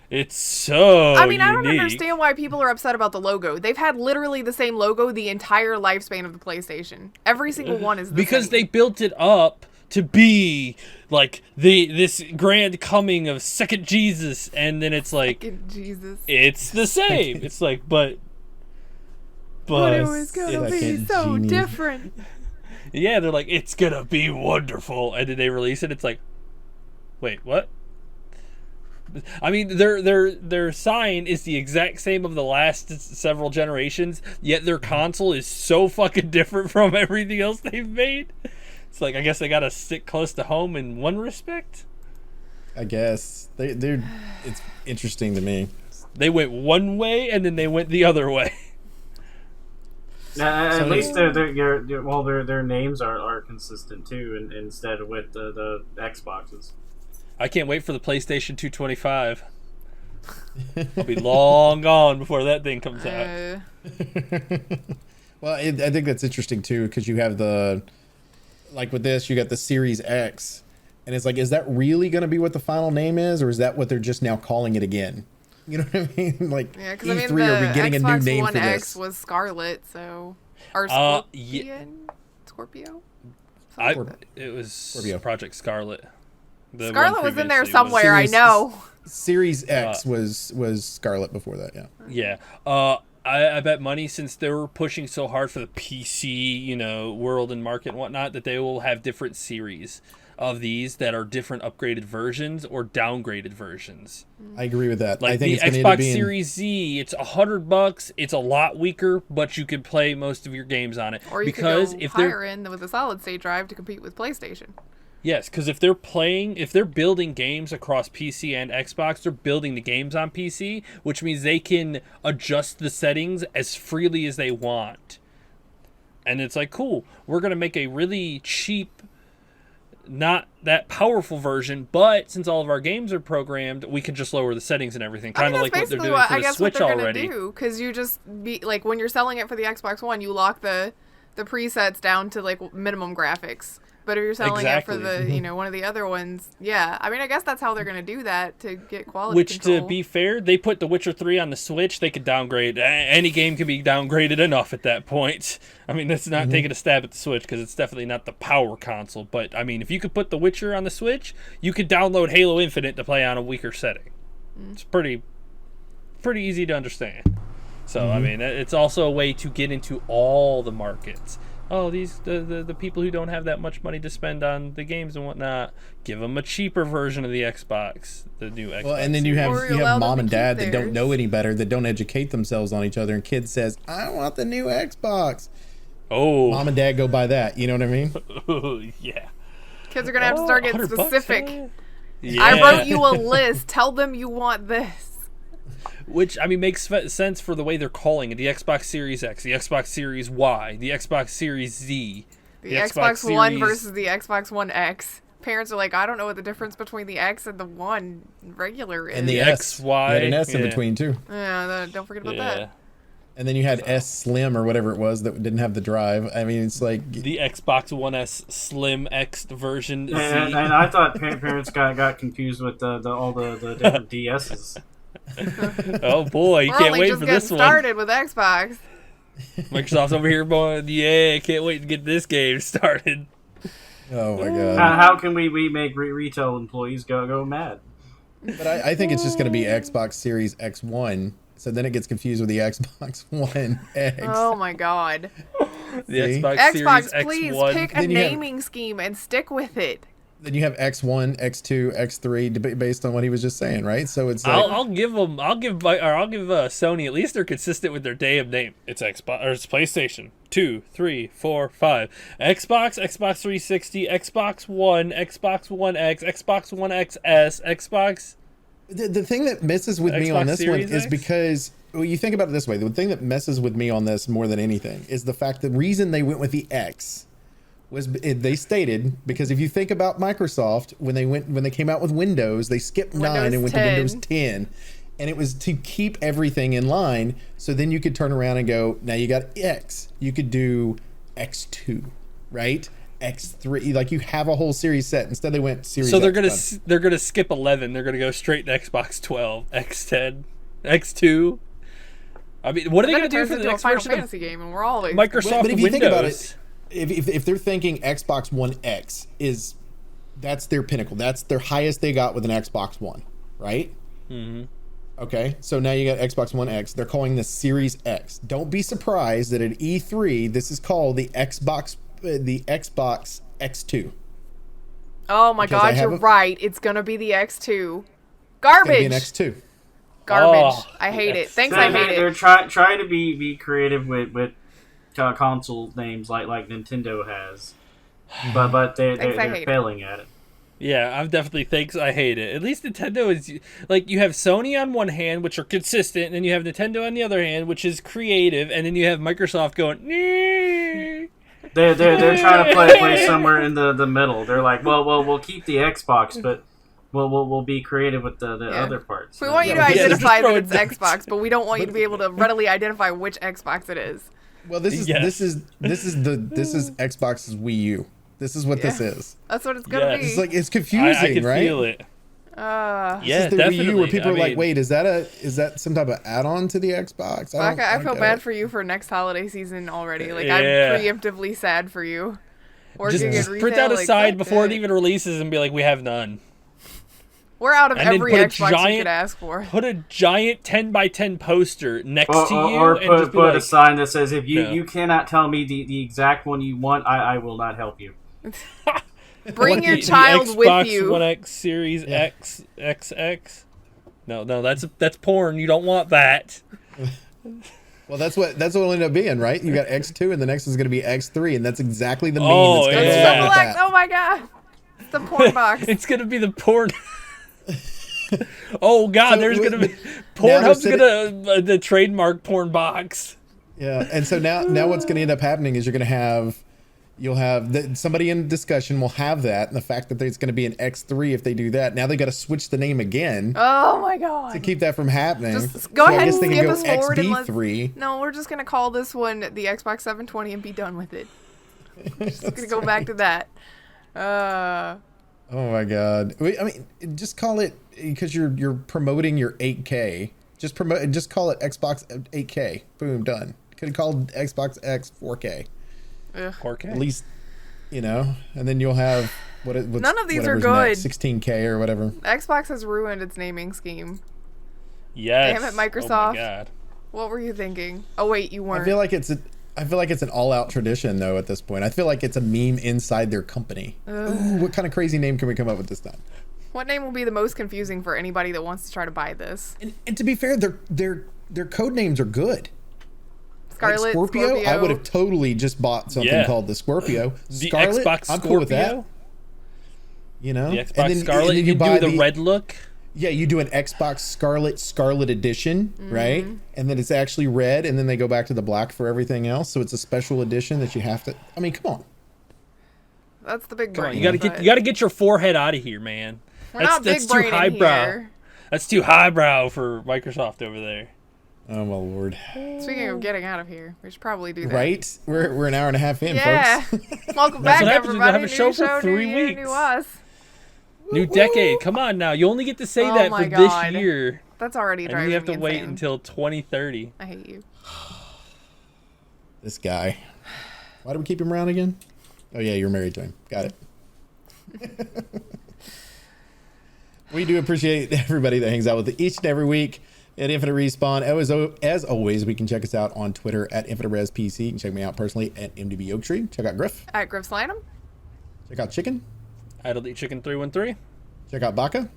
It's so I don't unique. understand why people are upset about the logo. They've had literally the same logo the entire lifespan of the PlayStation. Every single one is the because same. they built it up to be like this grand coming of second Jesus, and then it's like Second Jesus. It's the same. It's like but it was gonna be so genius. different. Yeah, they're like, it's gonna be wonderful, and then they release it. It's like, wait, what? I mean, their sign is the exact same of the last several generations, yet their console is so fucking different from everything else they've made. It's like, I guess they gotta stick close to home in one respect. I guess they're. It's interesting to me. They went one way and then they went the other way. At least their names are consistent too, and instead of with the Xboxes. I can't wait for the PlayStation 225. I'll be long gone before that thing comes out. Well, I think that's interesting too, because you have like with this, you got the Series X, and it's like, is that really going to be what the final name is, or is that what they're just now calling it again? You know what I mean? Like, Yeah, because E3, the are we getting Xbox a new name One for this? X was Scarlet, so or Scorpio. It was Scorpio. Project Scarlet. The Scarlet one was in there previously somewhere. I know. Series X was Scarlet before that. Yeah. Yeah. I bet money, since they were pushing so hard for the PC, world and market and whatnot, that they will have different series of these that are different upgraded versions or downgraded versions. I agree with that. Like I think the it's gonna Xbox Series Z, it's $100. It's a lot weaker, but you can play most of your games on it. Or you because could go if higher end with a solid state drive to compete with PlayStation. Yes, because if they're building games across PC and Xbox, they're building the games on PC, which means they can adjust the settings as freely as they want. And it's like, cool, we're going to make a really cheap, not that powerful version, but since all of our games are programmed, we can just lower the settings and everything. Kind of like what they're doing for the Switch already. Because you just when you're selling it for the Xbox One, you lock the presets down to like minimum graphics. But if you're selling it for Exactly. the, one of the other ones, yeah. I mean, I guess that's how they're going to do that to get quality Which, control. to be fair, they put The Witcher 3 on the Switch. They could downgrade. Any game can be downgraded enough at that point. I mean, that's not taking a stab at the Switch because it's definitely not the power console. But, I mean, if you could put The Witcher on the Switch, you could download Halo Infinite to play on a weaker setting. It's pretty easy to understand. So, I mean, it's also a way to get into all the markets. Oh, the people who don't have that much money to spend on the games and whatnot, give them a cheaper version of the Xbox, the new Xbox. Well, and then you Or have allow them mom to and keep dad that don't theirs. know any better, that don't educate themselves on each other, and kid says, "I want the new Xbox." Oh, Mom and dad go buy that. You know what I mean? yeah. Kids are going to have to start getting $100, specific. yeah. I wrote you a list. Tell them you want this. Which, I mean, makes sense for the way they're calling it. The Xbox Series X, the Xbox Series Y, the Xbox Series Z. The Xbox One Series- versus the Xbox One X. Parents are like, I don't know what the difference between the X and the One regular is. And the The S. XY, You had an S in yeah. between too. Yeah, don't forget about Yeah. that. And then you had S Slim or whatever it was that didn't have the drive. I mean, it's like The Xbox One S Slim X version Z. And I thought parents got confused with all the different DSs. Oh boy, you We're can't only wait just for getting this one. started with Xbox. Microsoft's over here going, yeah, can't wait to get this game started. oh my god. How can we make retail employees go mad? But I think it's just going to be Xbox Series X1. So then it gets confused with the Xbox One X. Oh my god. The See? Xbox, Xbox, Series please X1. pick a Then you have- naming scheme and stick with it. Then you have X1, X2, X3 based on what he was just saying, right? So it's like I'll give Sony, at least they're consistent with their damn name. It's Xbox or it's PlayStation 2, 3, 4, 5. Xbox, Xbox 360, Xbox One, Xbox One X, Xbox One XS, Xbox. the thing that messes with me Xbox on this one Series is X? because well, you think about it this way. The thing that messes with me on this more than anything is the fact the reason they went with the X was they stated because if you think about Microsoft when they came out with Windows, they skipped 9 Windows and went 10. to Windows 10. And it was to keep everything in line. So then you could turn around and go, now you got X. You could do X2, right? X3. Like you have a whole series set. Instead they went Series So X. they're gonna skip 11. They're gonna go straight to Xbox 12, X10, X2. I mean, what are they Then gonna it do turns for the into a next Final version of Fantasy game, and we're always Microsoft But if you Windows? think about it, if they're thinking Xbox One X that's their pinnacle. That's their highest they got with an Xbox One, right? Mm-hmm. Okay, so now you got Xbox One X. They're calling this Series X. Don't be surprised that at E3 this is called the Xbox X2. Oh my Because I god, have you're a- right. It's gonna be the X2. It's gonna Garbage. be an X2. Garbage. Oh, I hate it. X2. Thanks, I hate They're it. trying to be creative with console names like Nintendo has, but Thanks, I they're hate it. failing at it. Yeah, I'm definitely thinks I hate it. At least Nintendo is like you have Sony on one hand, which are consistent, and then you have Nintendo on the other hand, which is creative, and then you have Microsoft going. "Nee." They're trying to play somewhere in the middle. They're like, well, we'll keep the Xbox, but we'll be creative with the Yeah. other parts. We want you to Yeah, they're identify just that it's throwing Xbox, but we don't want you to be able to readily identify which Xbox it is. Well, this is Yes. Xbox's Wii U. This is what this Yeah. is. That's what it's gonna Yes. be. It's like it's confusing, I can right? feel it. Uh, Yeah, This is the definitely. Wii U where people I are like, mean, "Wait, is that some type of add-on to the Xbox?" I don't feel get bad it. for you for next holiday season already. Like Yeah. I'm preemptively sad for you. Working just in print retail, out a like, side fuck before it that. even releases and be like, we have none. We're out of and then every put a Xbox you giant- could ask for. Put a giant 10x10 poster next to you Or and put just be a like, sign that says, if Yeah. you cannot tell me the exact one you want, I will not help you. Bring What, your the child with Xbox you. One X Series X XX. No, that's porn. You don't want that. Well, that's what it'll end up being, right? You got X2, and the next one's going to be X3, and that's exactly the meme Oh, that's going to yeah. go It's along triple with X. that. Oh my god. It's the porn box. It's gonna be the porn. Oh God, So, there's gonna be they're Pornhub's sitting- gonna the trademark porn box. Yeah, and so now what's going to end up happening is you'll have somebody in discussion will have that, and the fact that there's going to be an X3 if they do that. Now they got to switch the name again Oh my to god. keep that from happening. Just go So I ahead guess and they skip can us go forward and let's. XB3. No, we're just gonna call this one the Xbox 720 and be done with it. Just gonna go back to that. Uh, Oh my god. I mean, just call it, because you're promoting your 8K. Just call it Xbox 8K. Boom, done. Could have called Xbox X 4K. ugh. 4K. At least, and then you'll have None of these are whatever's good. next, 16K or whatever. Xbox has ruined its naming scheme. Yes. Damn it, Microsoft. Oh my god. What were you thinking? Oh wait, you weren't. I feel like it's an all-out tradition though at this point. I feel like it's a meme inside their company. Ooh, what kind of crazy name can we come up with this time? What name will be the most confusing for anybody that wants to try to buy this? And to be fair, their code names are good. Scarlet, Like Scorpio, I would have totally just bought something called the Scorpio. The Scarlet, Xbox I'm Scorpio. cool with that. The Xbox Scarlet. and then you buy do the red look. Yeah, you do an Xbox Scarlet Edition, right? And then it's actually red, and then they go back to the black for everything else. So it's a special edition that you have to. I mean, come on. That's the big Come on, brain. you gotta get your forehead out of here, man. We're not big too brain in highbrow. here. That's too highbrow for Microsoft over there. Oh my lord! Speaking of getting out of here, we should probably do that. Right? We're an hour and a half in, Yeah. folks. Welcome That's back, what happens when you everybody. have a show New for show, 3 new year, weeks. new us. New decade. Come on now. You only get to say Oh that my for God. this year. That's already And driving you have to me wait insane. until 2030. I hate you. This guy. Why do we keep him around again? Oh yeah, you're married to him. Got it. We do appreciate everybody that hangs out with us each and every week at Infinite Respawn. As always, we can check us out on Twitter at InfiniteResPC. You can check me out personally at MDB Oaktree. Check out Griff. At Griff Slanham. Check out Chicken. Idle Eat Chicken 313. Check out Baka.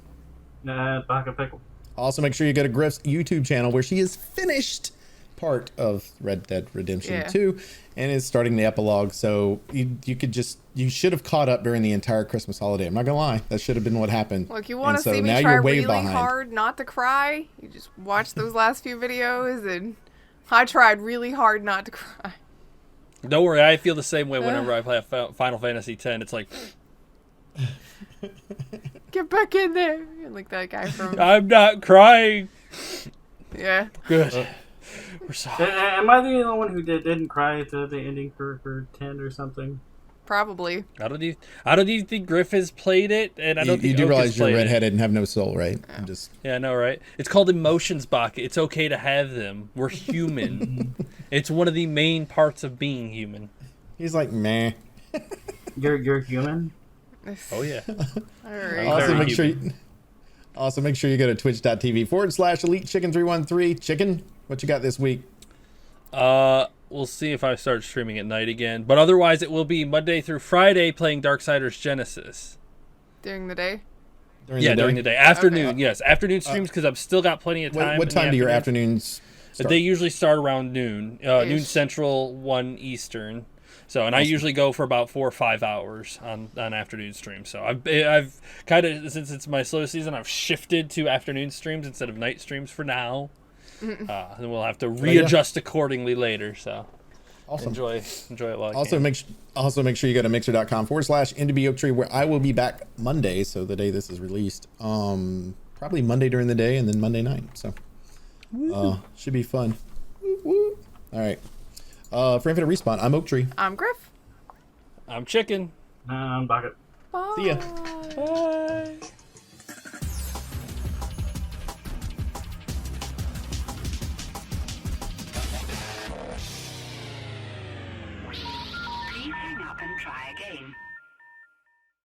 Baka Pickle. Also, make sure you go to Griff's YouTube channel where she has finished part of Red Dead Redemption 2 and is starting the epilogue. So you should have caught up during the entire Christmas holiday. I'm not gonna lie, that should have been what happened. Look, you want to so see me now try you're way really behind. hard not to cry? You just watch those last few videos, and I tried really hard not to cry. Don't worry, I feel the same way whenever I play Final Fantasy X. It's like, Get back in there. Like that guy from... I'm not crying. Yeah. Good. We're sorry. Am I the only one who didn't cry at the ending for 10 or something? Probably. I don't even think Griff has played it, and I don't think you do Oak has realize you're played it. redheaded and have no soul, right? I'm just Yeah, I know, right? It's called emotions, Baka. It's okay to have them. We're human. It's one of the main parts of being human. he's like meh. You're human? Oh yeah. All right. Also Very make sure you go to twitch.tv/EliteChicken313. Chicken, what you got this week? We'll see if I start streaming at night again. But otherwise, it will be Monday through Friday playing Darksiders Genesis. During the day? During the day. Afternoon, Okay. yes. Afternoon streams because I've still got plenty of time. What in the time do your afternoon. afternoons start? They usually start around noon. Noon Ish. Central, 1 Eastern. So, and I usually go for about 4 or 5 hours on afternoon streams. So I've kind of, since it's my slow season, I've shifted to afternoon streams instead of night streams for now. And we'll have to readjust accordingly later. So Awesome. enjoy it while I Also can. make sure you go to mixer.com/NDBOaktree where I will be back Monday, so the day this is released. Probably Monday during the day and then Monday night. So should be fun. Woo, woo. All right. For Infinite Respawn, I'm Oaktree. I'm Griff. I'm Chicken. I'm Baka. Bye. See ya. Bye. Please hang up and try again.